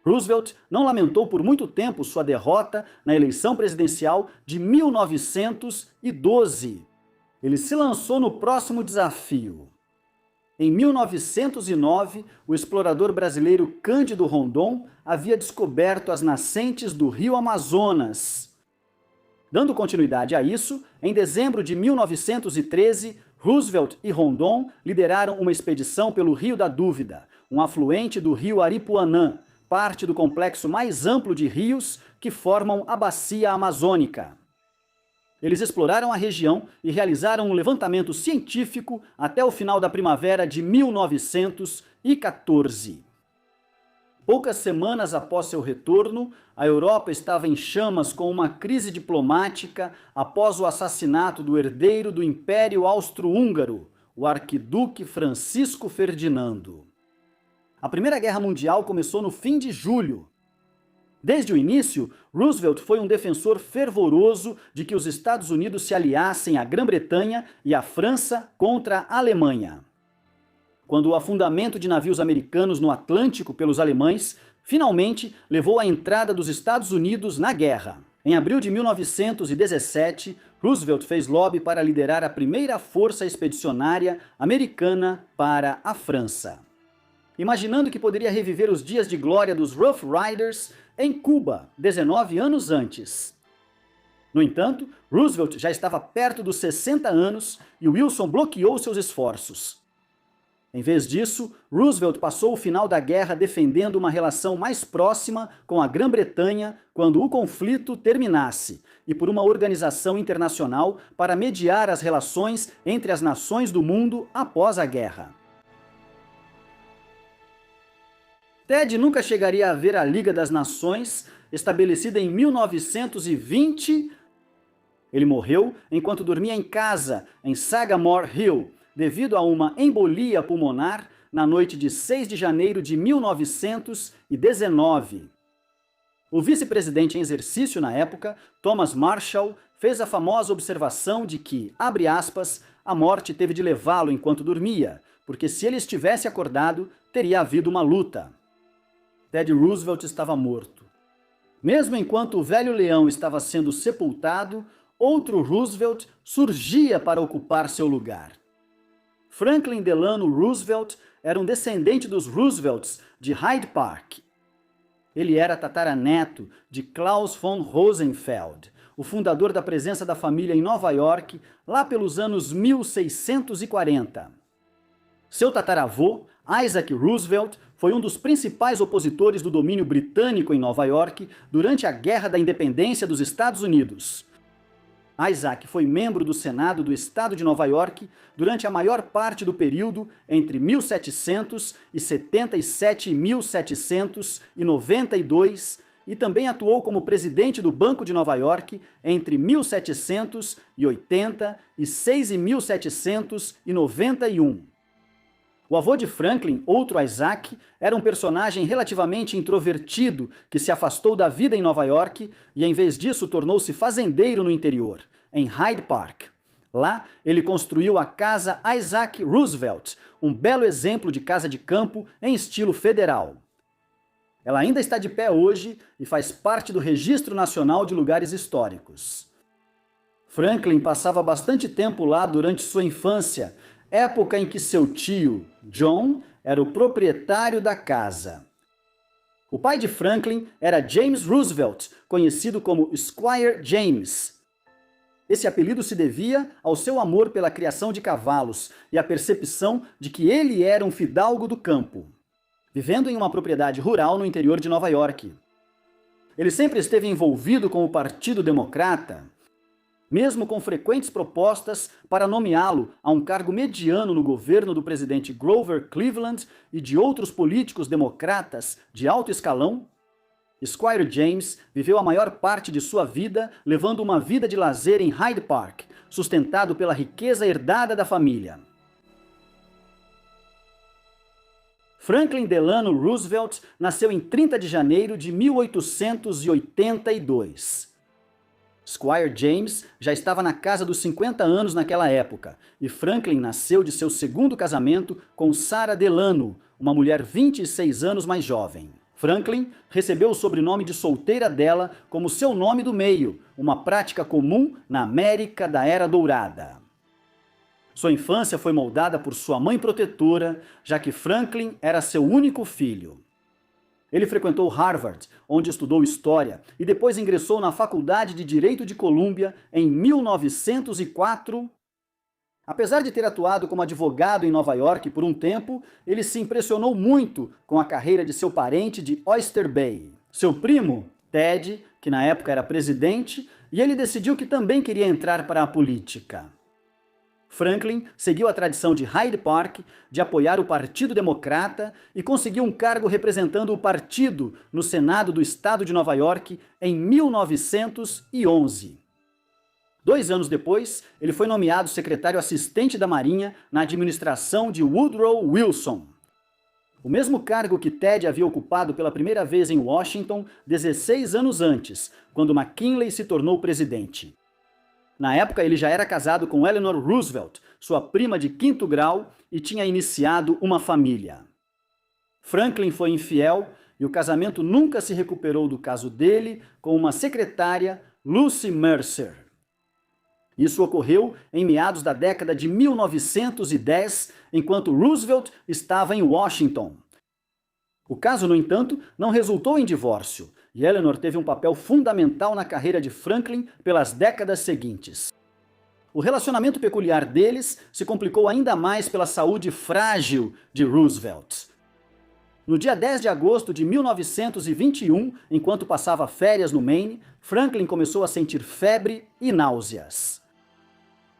Roosevelt não lamentou por muito tempo sua derrota na eleição presidencial de 1912. Ele se lançou no próximo desafio. Em 1909, o explorador brasileiro Cândido Rondon havia descoberto as nascentes do rio Amazonas. Dando continuidade a isso, em dezembro de 1913, Roosevelt e Rondon lideraram uma expedição pelo Rio da Dúvida, um afluente do rio Aripuanã, parte do complexo mais amplo de rios que formam a Bacia Amazônica. Eles exploraram a região e realizaram um levantamento científico até o final da primavera de 1914. Poucas semanas após seu retorno, a Europa estava em chamas com uma crise diplomática após o assassinato do herdeiro do Império Austro-Húngaro, o arquiduque Francisco Ferdinando. A Primeira Guerra Mundial começou no fim de julho. Desde o início, Roosevelt foi um defensor fervoroso de que os Estados Unidos se aliassem à Grã-Bretanha e à França contra a Alemanha. Quando o afundamento de navios americanos no Atlântico pelos alemães finalmente levou à entrada dos Estados Unidos na guerra. Em abril de 1917, Roosevelt fez lobby para liderar a primeira força expedicionária americana para a França. Imaginando que poderia reviver os dias de glória dos Rough Riders em Cuba, 19 anos antes. No entanto, Roosevelt já estava perto dos 60 anos e Wilson bloqueou seus esforços. Em vez disso, Roosevelt passou o final da guerra defendendo uma relação mais próxima com a Grã-Bretanha quando o conflito terminasse, e por uma organização internacional para mediar as relações entre as nações do mundo após a guerra. Ted nunca chegaria a ver a Liga das Nações, estabelecida em 1920. Ele morreu enquanto dormia em casa, em Sagamore Hill, devido a uma embolia pulmonar na noite de 6 de janeiro de 1919. O vice-presidente em exercício na época, Thomas Marshall, fez a famosa observação de que, abre aspas, a morte teve de levá-lo enquanto dormia, porque se ele estivesse acordado, teria havido uma luta. Ted Roosevelt estava morto. Mesmo enquanto o velho leão estava sendo sepultado, outro Roosevelt surgia para ocupar seu lugar. Franklin Delano Roosevelt era um descendente dos Roosevelts de Hyde Park. Ele era tataraneto de Klaus von Rosenfeld, o fundador da presença da família em Nova York lá pelos anos 1640. Seu tataravô, Isaac Roosevelt, foi um dos principais opositores do domínio britânico em Nova York durante a Guerra da Independência dos Estados Unidos. Isaac foi membro do Senado do Estado de Nova York durante a maior parte do período entre 1777 e 1792 e também atuou como presidente do Banco de Nova York entre 1786 e 1791. O avô de Franklin, outro Isaac, era um personagem relativamente introvertido que se afastou da vida em Nova York e, em vez disso, tornou-se fazendeiro no interior, em Hyde Park. Lá, ele construiu a Casa Isaac Roosevelt, um belo exemplo de casa de campo em estilo federal. Ela ainda está de pé hoje e faz parte do Registro Nacional de Lugares Históricos. Franklin passava bastante tempo lá durante sua infância, época em que seu tio, John, era o proprietário da casa. O pai de Franklin era James Roosevelt, conhecido como Squire James. Esse apelido se devia ao seu amor pela criação de cavalos e à percepção de que ele era um fidalgo do campo, vivendo em uma propriedade rural no interior de Nova York. Ele sempre esteve envolvido com o Partido Democrata, mesmo com frequentes propostas para nomeá-lo a um cargo mediano no governo do presidente Grover Cleveland e de outros políticos democratas de alto escalão. Squire James viveu a maior parte de sua vida levando uma vida de lazer em Hyde Park, sustentado pela riqueza herdada da família. Franklin Delano Roosevelt nasceu em 30 de janeiro de 1882. Squire James já estava na casa dos 50 anos naquela época, e Franklin nasceu de seu segundo casamento com Sarah Delano, uma mulher 26 anos mais jovem. Franklin recebeu o sobrenome de solteira dela como seu nome do meio, uma prática comum na América da Era Dourada. Sua infância foi moldada por sua mãe protetora, já que Franklin era seu único filho. Ele frequentou Harvard, onde estudou História, e depois ingressou na Faculdade de Direito de Colômbia em 1904. Apesar de ter atuado como advogado em Nova York por um tempo, ele se impressionou muito com a carreira de seu parente de Oyster Bay, seu primo, Ted, que na época era presidente, e ele decidiu que também queria entrar para a política. Franklin seguiu a tradição de Hyde Park de apoiar o Partido Democrata e conseguiu um cargo representando o partido no Senado do Estado de Nova York em 1911. 2 anos depois, ele foi nomeado secretário assistente da Marinha na administração de Woodrow Wilson. O mesmo cargo que Ted havia ocupado pela primeira vez em Washington 16 anos antes, quando McKinley se tornou presidente. Na época, ele já era casado com Eleanor Roosevelt, sua prima de 5º grau, e tinha iniciado uma família. Franklin foi infiel e o casamento nunca se recuperou do caso dele com uma secretária, Lucy Mercer. Isso ocorreu em meados da década de 1910, enquanto Roosevelt estava em Washington. O caso, no entanto, não resultou em divórcio, e Eleanor teve um papel fundamental na carreira de Franklin pelas décadas seguintes. O relacionamento peculiar deles se complicou ainda mais pela saúde frágil de Roosevelt. No dia 10 de agosto de 1921, enquanto passava férias no Maine, Franklin começou a sentir febre e náuseas.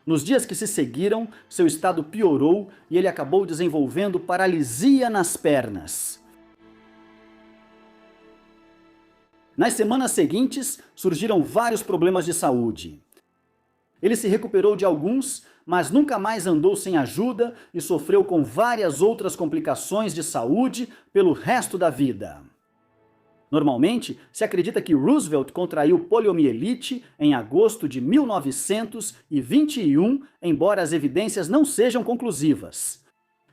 Nos dias que se seguiram, seu estado piorou e ele acabou desenvolvendo paralisia nas pernas. Nas semanas seguintes, surgiram vários problemas de saúde. Ele se recuperou de alguns, mas nunca mais andou sem ajuda e sofreu com várias outras complicações de saúde pelo resto da vida. Normalmente, se acredita que Roosevelt contraiu poliomielite em agosto de 1921, embora as evidências não sejam conclusivas.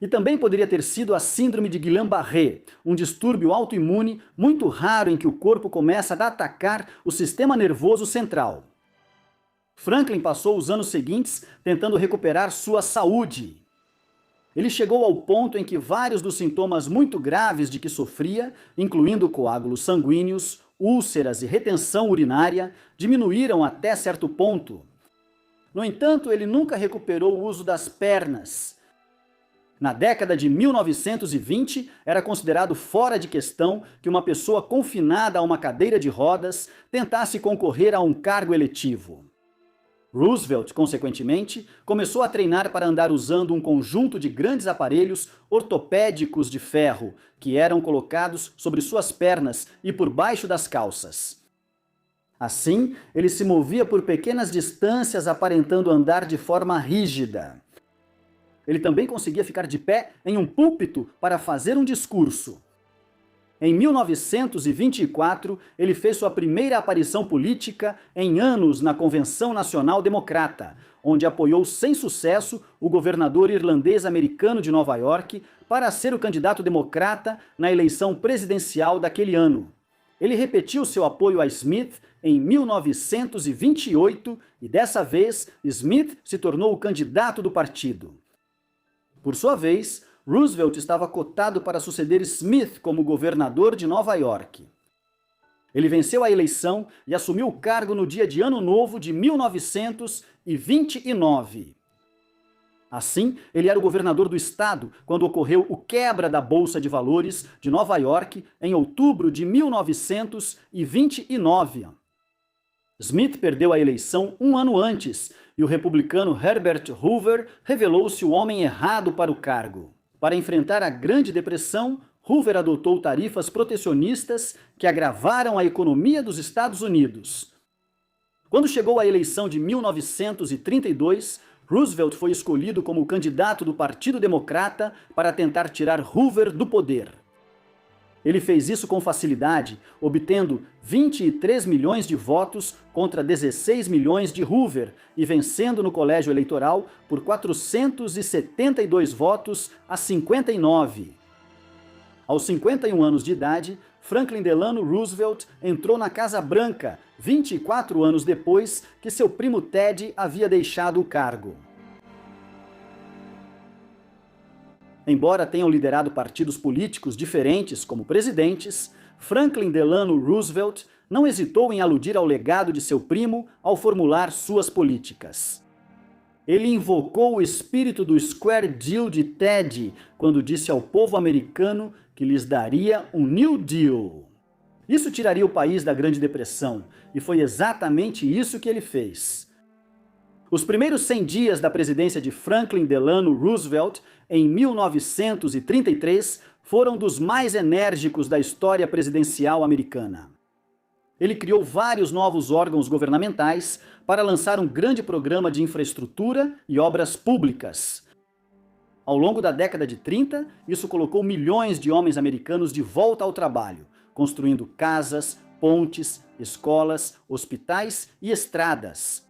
E também poderia ter sido a síndrome de Guillain-Barré, um distúrbio autoimune muito raro em que o corpo começa a atacar o sistema nervoso central. Franklin passou os anos seguintes tentando recuperar sua saúde. Ele chegou ao ponto em que vários dos sintomas muito graves de que sofria, incluindo coágulos sanguíneos, úlceras e retenção urinária, diminuíram até certo ponto. No entanto, ele nunca recuperou o uso das pernas. Na década de 1920, era considerado fora de questão que uma pessoa confinada a uma cadeira de rodas tentasse concorrer a um cargo eletivo. Roosevelt, consequentemente, começou a treinar para andar usando um conjunto de grandes aparelhos ortopédicos de ferro, que eram colocados sobre suas pernas e por baixo das calças. Assim, ele se movia por pequenas distâncias aparentando andar de forma rígida. Ele também conseguia ficar de pé em um púlpito para fazer um discurso. Em 1924, ele fez sua primeira aparição política em anos na Convenção Nacional Democrata, onde apoiou sem sucesso o governador irlandês-americano de Nova York para ser o candidato democrata na eleição presidencial daquele ano. Ele repetiu seu apoio a Smith em 1928 e dessa vez Smith se tornou o candidato do partido. Por sua vez, Roosevelt estava cotado para suceder Smith como governador de Nova York. Ele venceu a eleição e assumiu o cargo no dia de Ano Novo de 1929. Assim, ele era o governador do estado quando ocorreu o quebra da Bolsa de Valores de Nova York em outubro de 1929. Smith perdeu a eleição um ano antes e o republicano Herbert Hoover revelou-se o homem errado para o cargo. Para enfrentar a Grande Depressão, Hoover adotou tarifas protecionistas que agravaram a economia dos Estados Unidos. Quando chegou a eleição de 1932, Roosevelt foi escolhido como candidato do Partido Democrata para tentar tirar Hoover do poder. Ele fez isso com facilidade, obtendo 23 milhões de votos contra 16 milhões de Hoover e vencendo no colégio eleitoral por 472 votos a 59. Aos 51 anos de idade, Franklin Delano Roosevelt entrou na Casa Branca, 24 anos depois que seu primo Ted havia deixado o cargo. Embora tenham liderado partidos políticos diferentes como presidentes, Franklin Delano Roosevelt não hesitou em aludir ao legado de seu primo ao formular suas políticas. Ele invocou o espírito do Square Deal de Ted quando disse ao povo americano que lhes daria um New Deal. Isso tiraria o país da Grande Depressão, e foi exatamente isso que ele fez. Os primeiros 100 dias da presidência de Franklin Delano Roosevelt, em 1933, foram dos mais enérgicos da história presidencial americana. Ele criou vários novos órgãos governamentais para lançar um grande programa de infraestrutura e obras públicas. Ao longo da década de 30, isso colocou milhões de homens americanos de volta ao trabalho, construindo casas, pontes, escolas, hospitais e estradas.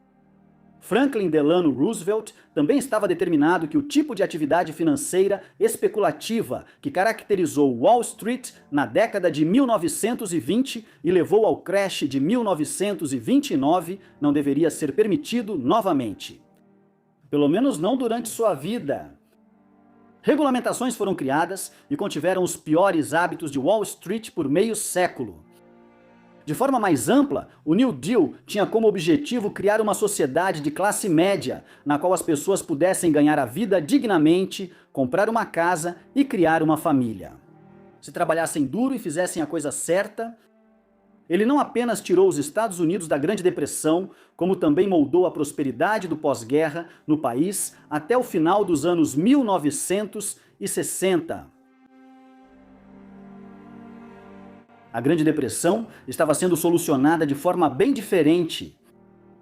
Franklin Delano Roosevelt também estava determinado que o tipo de atividade financeira especulativa que caracterizou Wall Street na década de 1920 e levou ao crash de 1929 não deveria ser permitido novamente. Pelo menos não durante sua vida. Regulamentações foram criadas e contiveram os piores hábitos de Wall Street por meio século. De forma mais ampla, o New Deal tinha como objetivo criar uma sociedade de classe média, na qual as pessoas pudessem ganhar a vida dignamente, comprar uma casa e criar uma família. Se trabalhassem duro e fizessem a coisa certa, ele não apenas tirou os Estados Unidos da Grande Depressão, como também moldou a prosperidade do pós-guerra no país até o final dos anos 1960. A Grande Depressão estava sendo solucionada de forma bem diferente.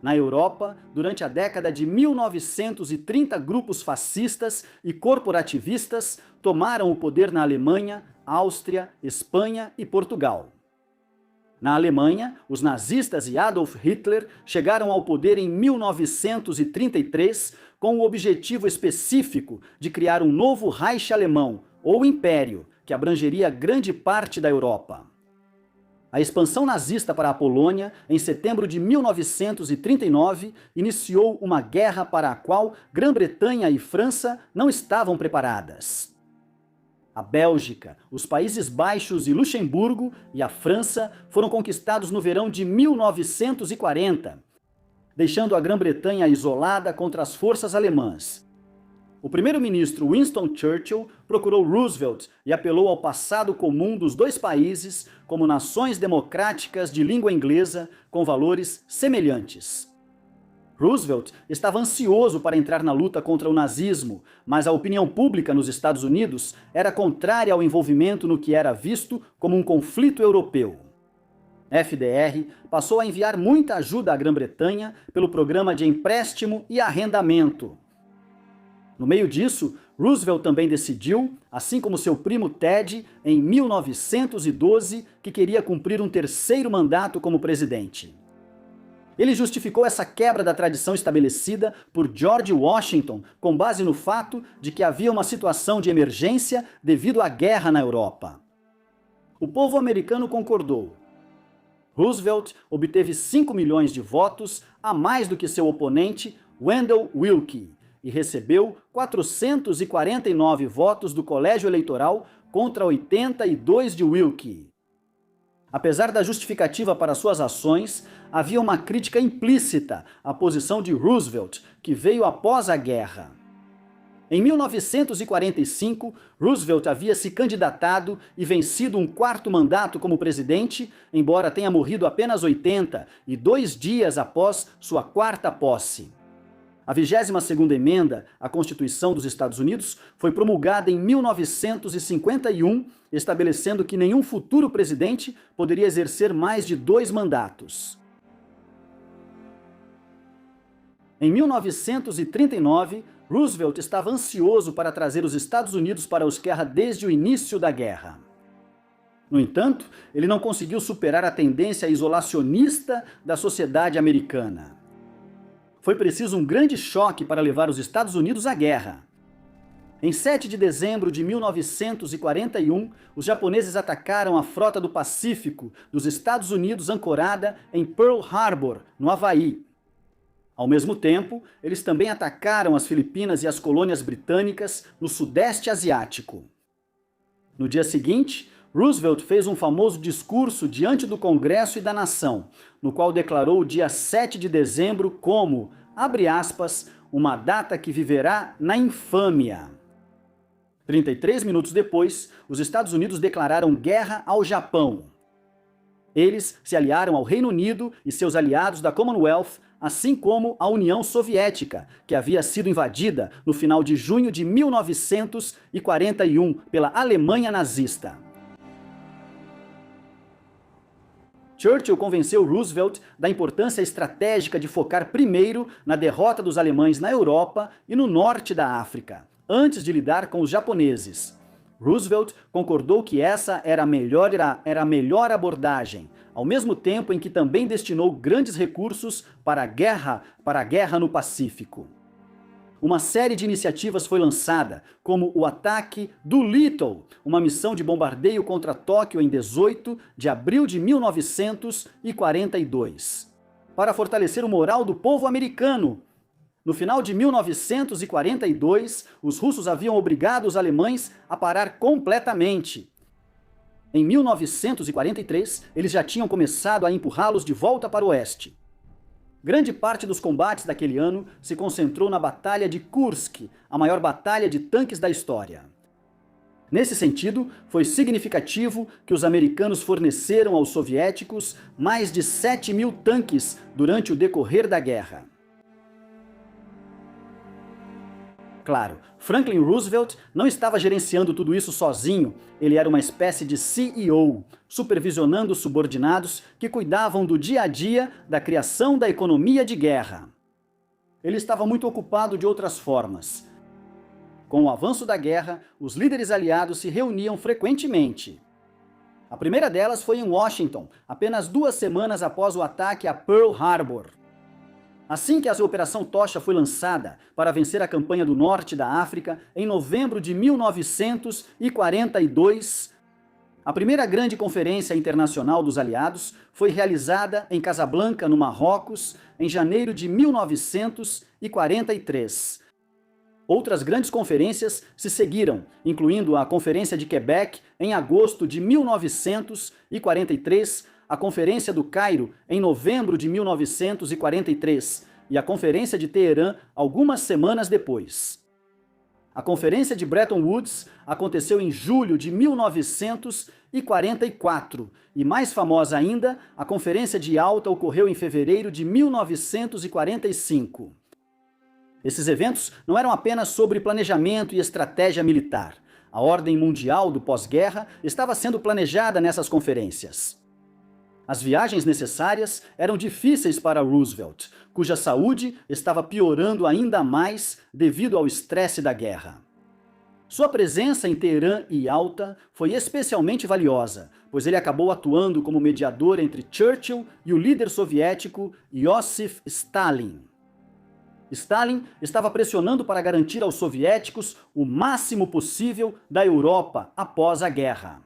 Na Europa, durante a década de 1930, grupos fascistas e corporativistas tomaram o poder na Alemanha, Áustria, Espanha e Portugal. Na Alemanha, os nazistas e Adolf Hitler chegaram ao poder em 1933 com o objetivo específico de criar um novo Reich alemão, ou império, que abrangeria grande parte da Europa. A expansão nazista para a Polônia, em setembro de 1939, iniciou uma guerra para a qual Grã-Bretanha e França não estavam preparadas. A Bélgica, os Países Baixos e Luxemburgo e a França foram conquistados no verão de 1940, deixando a Grã-Bretanha isolada contra as forças alemãs. O primeiro-ministro Winston Churchill procurou Roosevelt e apelou ao passado comum dos dois países como nações democráticas de língua inglesa com valores semelhantes. Roosevelt estava ansioso para entrar na luta contra o nazismo, mas a opinião pública nos Estados Unidos era contrária ao envolvimento no que era visto como um conflito europeu. FDR passou a enviar muita ajuda à Grã-Bretanha pelo programa de empréstimo e arrendamento. No meio disso, Roosevelt também decidiu, assim como seu primo Ted, em 1912, que queria cumprir um terceiro mandato como presidente. Ele justificou essa quebra da tradição estabelecida por George Washington com base no fato de que havia uma situação de emergência devido à guerra na Europa. O povo americano concordou. Roosevelt obteve 5 milhões de votos, a mais do que seu oponente, Wendell Willkie, e recebeu 449 votos do colégio eleitoral contra 82 de Willkie. Apesar da justificativa para suas ações, havia uma crítica implícita à posição de Roosevelt, que veio após a guerra. Em 1945, Roosevelt havia se candidatado e vencido um quarto mandato como presidente, embora tenha morrido apenas 82 dias após sua quarta posse. A 22ª emenda à Constituição dos Estados Unidos foi promulgada em 1951, estabelecendo que nenhum futuro presidente poderia exercer mais de 2 mandatos. Em 1939, Roosevelt estava ansioso para trazer os Estados Unidos para a guerra desde o início da guerra. No entanto, ele não conseguiu superar a tendência isolacionista da sociedade americana. Foi preciso um grande choque para levar os Estados Unidos à guerra. Em 7 de dezembro de 1941, os japoneses atacaram a frota do Pacífico dos Estados Unidos ancorada em Pearl Harbor, no Havaí. Ao mesmo tempo, eles também atacaram as Filipinas e as colônias britânicas no Sudeste Asiático. No dia seguinte, Roosevelt fez um famoso discurso diante do Congresso e da nação, no qual declarou o dia 7 de dezembro como, abre aspas, uma data que viverá na infâmia. 33 minutos depois, os Estados Unidos declararam guerra ao Japão. Eles se aliaram ao Reino Unido e seus aliados da Commonwealth, assim como a União Soviética, que havia sido invadida no final de junho de 1941 pela Alemanha nazista. Churchill convenceu Roosevelt da importância estratégica de focar primeiro na derrota dos alemães na Europa e no norte da África, antes de lidar com os japoneses. Roosevelt concordou que essa era a melhor abordagem, ao mesmo tempo em que também destinou grandes recursos para a guerra no Pacífico. Uma série de iniciativas foi lançada, como o ataque Doolittle, uma missão de bombardeio contra Tóquio em 18 de abril de 1942, para fortalecer o moral do povo americano. No final de 1942, os russos haviam obrigado os alemães a parar completamente. Em 1943, eles já tinham começado a empurrá-los de volta para o oeste. Grande parte dos combates daquele ano se concentrou na Batalha de Kursk, a maior batalha de tanques da história. Nesse sentido, foi significativo que os americanos forneceram aos soviéticos mais de 7.000 tanques durante o decorrer da guerra. Claro, Franklin Roosevelt não estava gerenciando tudo isso sozinho, ele era uma espécie de CEO, supervisionando os subordinados que cuidavam do dia a dia da criação da economia de guerra. Ele estava muito ocupado de outras formas. Com o avanço da guerra, os líderes aliados se reuniam frequentemente. A primeira delas foi em Washington, apenas 2 semanas após o ataque a Pearl Harbor. Assim que a Operação Tocha foi lançada para vencer a campanha do norte da África, em novembro de 1942, a primeira grande conferência internacional dos aliados foi realizada em Casablanca, no Marrocos, em janeiro de 1943. Outras grandes conferências se seguiram, incluindo a Conferência de Quebec, em agosto de 1943, a Conferência do Cairo, em novembro de 1943, e a Conferência de Teherã, algumas semanas depois. A Conferência de Bretton Woods aconteceu em julho de 1944, e mais famosa ainda, a Conferência de Yalta ocorreu em fevereiro de 1945. Esses eventos não eram apenas sobre planejamento e estratégia militar. A ordem mundial do pós-guerra estava sendo planejada nessas conferências. As viagens necessárias eram difíceis para Roosevelt, cuja saúde estava piorando ainda mais devido ao estresse da guerra. Sua presença em Teherã e Yalta foi especialmente valiosa, pois ele acabou atuando como mediador entre Churchill e o líder soviético Iósif Stalin. Stalin estava pressionando para garantir aos soviéticos o máximo possível da Europa após a guerra.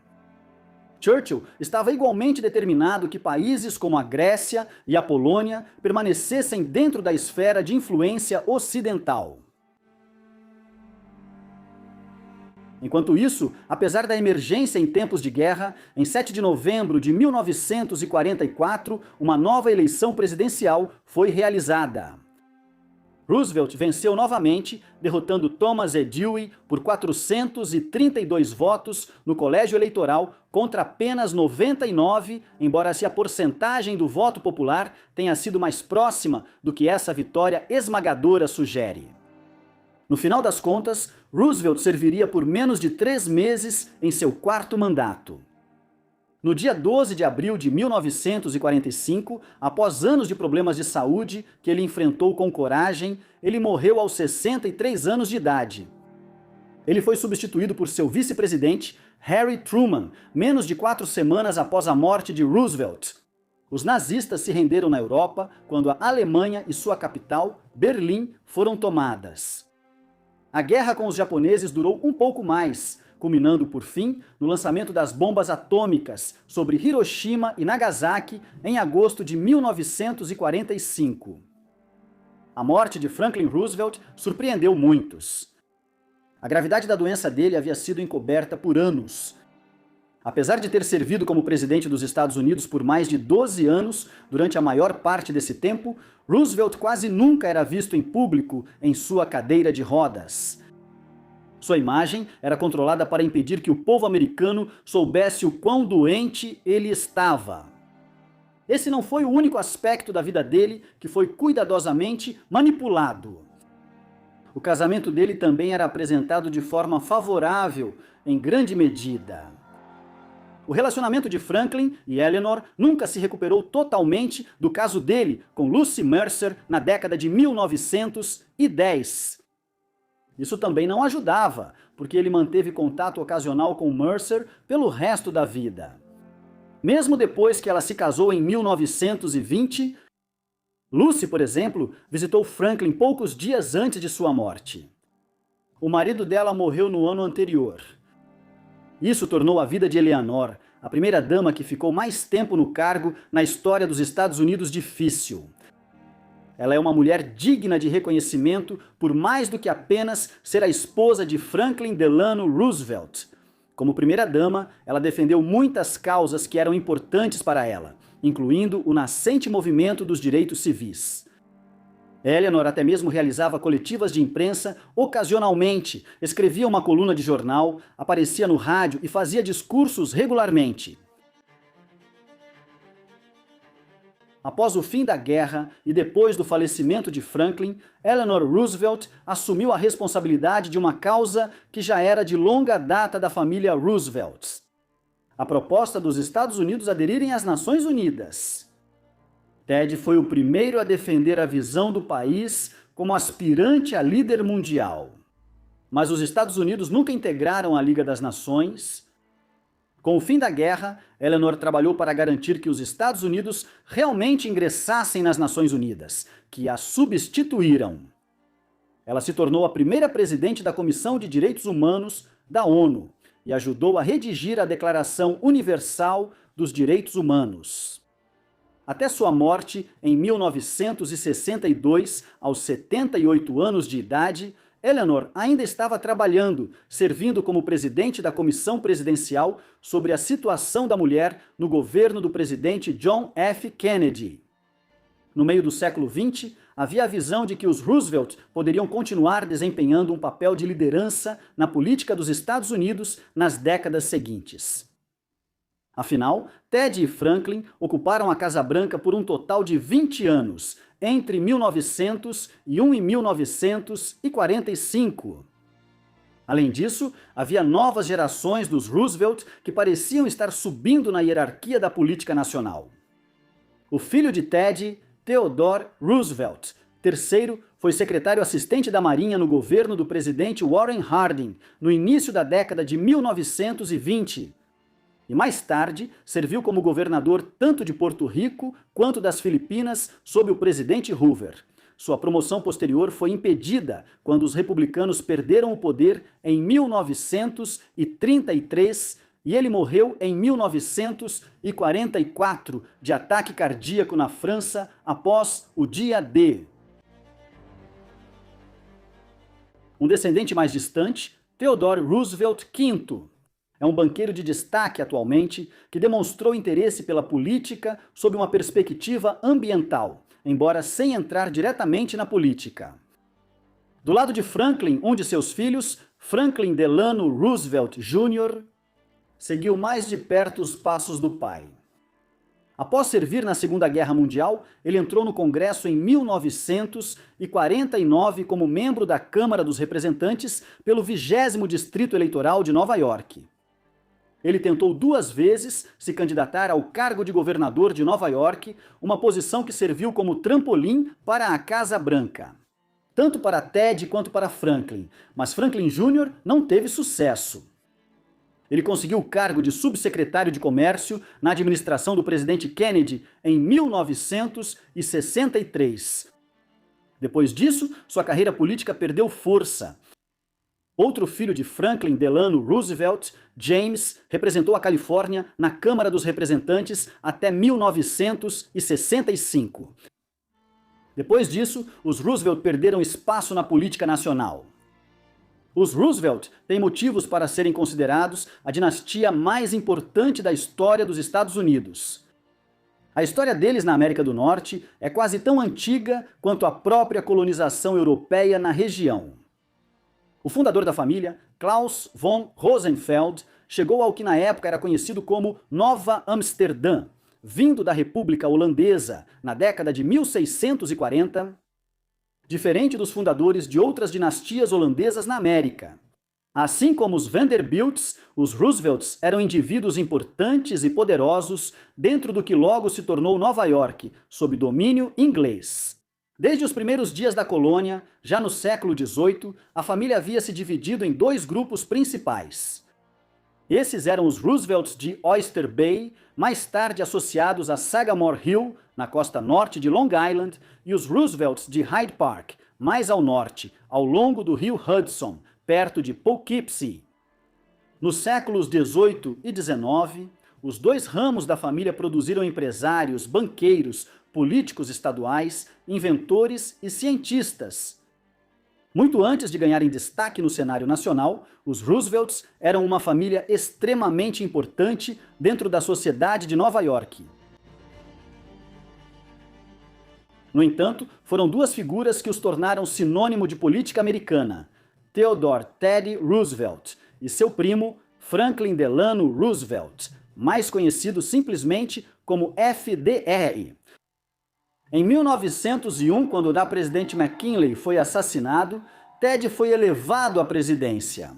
Churchill estava igualmente determinado que países como a Grécia e a Polônia permanecessem dentro da esfera de influência ocidental. Enquanto isso, apesar da emergência em tempos de guerra, em 7 de novembro de 1944, uma nova eleição presidencial foi realizada. Roosevelt venceu novamente, derrotando Thomas E. Dewey por 432 votos no colégio eleitoral contra apenas 99, embora a porcentagem do voto popular tenha sido mais próxima do que essa vitória esmagadora sugere. No final das contas, Roosevelt serviria por menos de 3 meses em seu 4º mandato. No dia 12 de abril de 1945, após anos de problemas de saúde que ele enfrentou com coragem, ele morreu aos 63 anos de idade. Ele foi substituído por seu vice-presidente, Harry Truman, menos de 4 semanas após a morte de Roosevelt. Os nazistas se renderam na Europa quando a Alemanha e sua capital, Berlim, foram tomadas. A guerra com os japoneses durou um pouco mais, culminando, por fim, no lançamento das bombas atômicas sobre Hiroshima e Nagasaki em agosto de 1945. A morte de Franklin Roosevelt surpreendeu muitos. A gravidade da doença dele havia sido encoberta por anos. Apesar de ter servido como presidente dos Estados Unidos por mais de 12 anos, durante a maior parte desse tempo, Roosevelt quase nunca era visto em público em sua cadeira de rodas. Sua imagem era controlada para impedir que o povo americano soubesse o quão doente ele estava. Esse não foi o único aspecto da vida dele que foi cuidadosamente manipulado. O casamento dele também era apresentado de forma favorável, em grande medida. O relacionamento de Franklin e Eleanor nunca se recuperou totalmente do caso dele com Lucy Mercer na década de 1910. Isso também não ajudava, porque ele manteve contato ocasional com Mercer pelo resto da vida. Mesmo depois que ela se casou em 1920, Lucy, por exemplo, visitou Franklin poucos dias antes de sua morte. O marido dela morreu no ano anterior. Isso tornou a vida de Eleanor, a primeira-dama que ficou mais tempo no cargo na história dos Estados Unidos, difícil. Ela é uma mulher digna de reconhecimento por mais do que apenas ser a esposa de Franklin Delano Roosevelt. Como primeira-dama, ela defendeu muitas causas que eram importantes para ela, incluindo o nascente movimento dos direitos civis. Eleanor até mesmo realizava coletivas de imprensa ocasionalmente, escrevia uma coluna de jornal, aparecia no rádio e fazia discursos regularmente. Após o fim da guerra e depois do falecimento de Franklin, Eleanor Roosevelt assumiu a responsabilidade de uma causa que já era de longa data da família Roosevelt: a proposta dos Estados Unidos aderirem às Nações Unidas. Ted foi o primeiro a defender a visão do país como aspirante a líder mundial. Mas os Estados Unidos nunca integraram a Liga das Nações. Com o fim da guerra, Eleanor trabalhou para garantir que os Estados Unidos realmente ingressassem nas Nações Unidas, que as substituíram. Ela se tornou a primeira presidente da Comissão de Direitos Humanos da ONU e ajudou a redigir a Declaração Universal dos Direitos Humanos. Até sua morte, em 1962, aos 78 anos de idade, Eleanor ainda estava trabalhando, servindo como presidente da Comissão Presidencial sobre a situação da mulher no governo do presidente John F. Kennedy. No meio do século XX, havia a visão de que os Roosevelt poderiam continuar desempenhando um papel de liderança na política dos Estados Unidos nas décadas seguintes. Afinal, Ted e Franklin ocuparam a Casa Branca por um total de 20 anos, entre 1901 e 1945. Além disso, havia novas gerações dos Roosevelt que pareciam estar subindo na hierarquia da política nacional. O filho de Ted, Theodore Roosevelt, terceiro, foi secretário assistente da Marinha no governo do presidente Warren Harding, no início da década de 1920. E mais tarde serviu como governador tanto de Porto Rico quanto das Filipinas sob o presidente Hoover. Sua promoção posterior foi impedida quando os republicanos perderam o poder em 1933 e ele morreu em 1944 de ataque cardíaco na França após o Dia D. Um descendente mais distante, Theodore Roosevelt V, é um banqueiro de destaque atualmente que demonstrou interesse pela política sob uma perspectiva ambiental, embora sem entrar diretamente na política. Do lado de Franklin, um de seus filhos, Franklin Delano Roosevelt Jr., seguiu mais de perto os passos do pai. Após servir na Segunda Guerra Mundial, ele entrou no Congresso em 1949 como membro da Câmara dos Representantes pelo 20º Distrito Eleitoral de Nova York. Ele tentou 2 vezes se candidatar ao cargo de governador de Nova York, uma posição que serviu como trampolim para a Casa Branca. Tanto para Ted quanto para Franklin, mas Franklin Jr. não teve sucesso. Ele conseguiu o cargo de subsecretário de Comércio na administração do presidente Kennedy em 1963. Depois disso, sua carreira política perdeu força. Outro filho de Franklin Delano Roosevelt, James, representou a Califórnia na Câmara dos Representantes até 1965. Depois disso, os Roosevelt perderam espaço na política nacional. Os Roosevelt têm motivos para serem considerados a dinastia mais importante da história dos Estados Unidos. A história deles na América do Norte é quase tão antiga quanto a própria colonização europeia na região. O fundador da família, Claus von Rosenfeld, chegou ao que na época era conhecido como Nova Amsterdã, vindo da República Holandesa na década de 1640, diferente dos fundadores de outras dinastias holandesas na América. Assim como os Vanderbilts, os Roosevelts eram indivíduos importantes e poderosos dentro do que logo se tornou Nova York, sob domínio inglês. Desde os primeiros dias da colônia, já no século XVIII, a família havia se dividido em dois grupos principais. Esses eram os Roosevelts de Oyster Bay, mais tarde associados a Sagamore Hill, na costa norte de Long Island, e os Roosevelts de Hyde Park, mais ao norte, ao longo do rio Hudson, perto de Poughkeepsie. Nos séculos XVIII e XIX, os dois ramos da família produziram empresários, banqueiros, políticos estaduais, inventores e cientistas. Muito antes de ganharem destaque no cenário nacional, os Roosevelts eram uma família extremamente importante dentro da sociedade de Nova York. No entanto, foram duas figuras que os tornaram sinônimo de política americana: Theodore Teddy Roosevelt e seu primo Franklin Delano Roosevelt, mais conhecido simplesmente como FDR. Em 1901, quando o presidente McKinley foi assassinado, Ted foi elevado à presidência.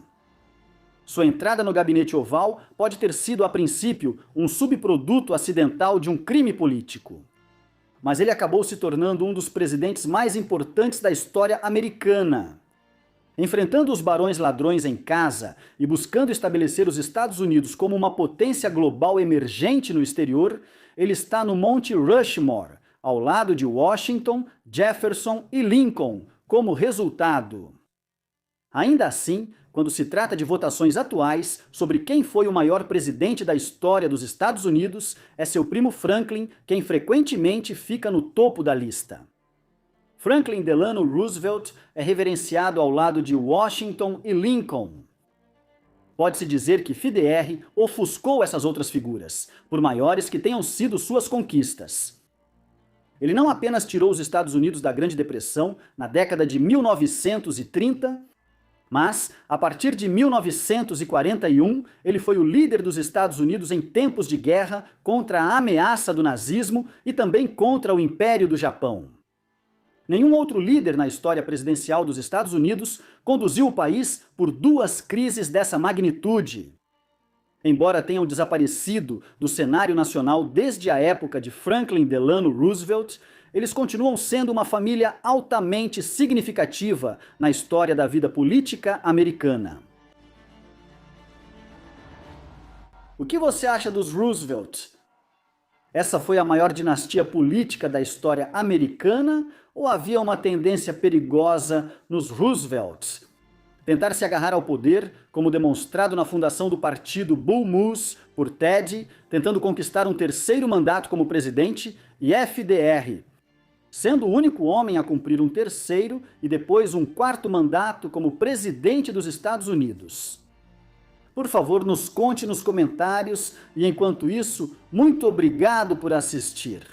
Sua entrada no gabinete oval pode ter sido, a princípio, um subproduto acidental de um crime político. Mas ele acabou se tornando um dos presidentes mais importantes da história americana. Enfrentando os barões ladrões em casa e buscando estabelecer os Estados Unidos como uma potência global emergente no exterior, ele está no Monte Rushmore, ao lado de Washington, Jefferson e Lincoln, como resultado. Ainda assim, quando se trata de votações atuais sobre quem foi o maior presidente da história dos Estados Unidos, é seu primo Franklin quem frequentemente fica no topo da lista. Franklin Delano Roosevelt é reverenciado ao lado de Washington e Lincoln. Pode-se dizer que FDR ofuscou essas outras figuras, por maiores que tenham sido suas conquistas. Ele não apenas tirou os Estados Unidos da Grande Depressão na década de 1930, mas, a partir de 1941, ele foi o líder dos Estados Unidos em tempos de guerra contra a ameaça do nazismo e também contra o Império do Japão. Nenhum outro líder na história presidencial dos Estados Unidos conduziu o país por duas crises dessa magnitude. Embora tenham desaparecido do cenário nacional desde a época de Franklin Delano Roosevelt, eles continuam sendo uma família altamente significativa na história da vida política americana. O que você acha dos Roosevelt? Essa foi a maior dinastia política da história americana ou havia uma tendência perigosa nos Roosevelts? Tentar se agarrar ao poder, como demonstrado na fundação do partido Bull Moose por Ted, tentando conquistar um terceiro mandato como presidente, e FDR, sendo o único homem a cumprir um terceiro e depois um quarto mandato como presidente dos Estados Unidos. Por favor, nos conte nos comentários e, enquanto isso, muito obrigado por assistir.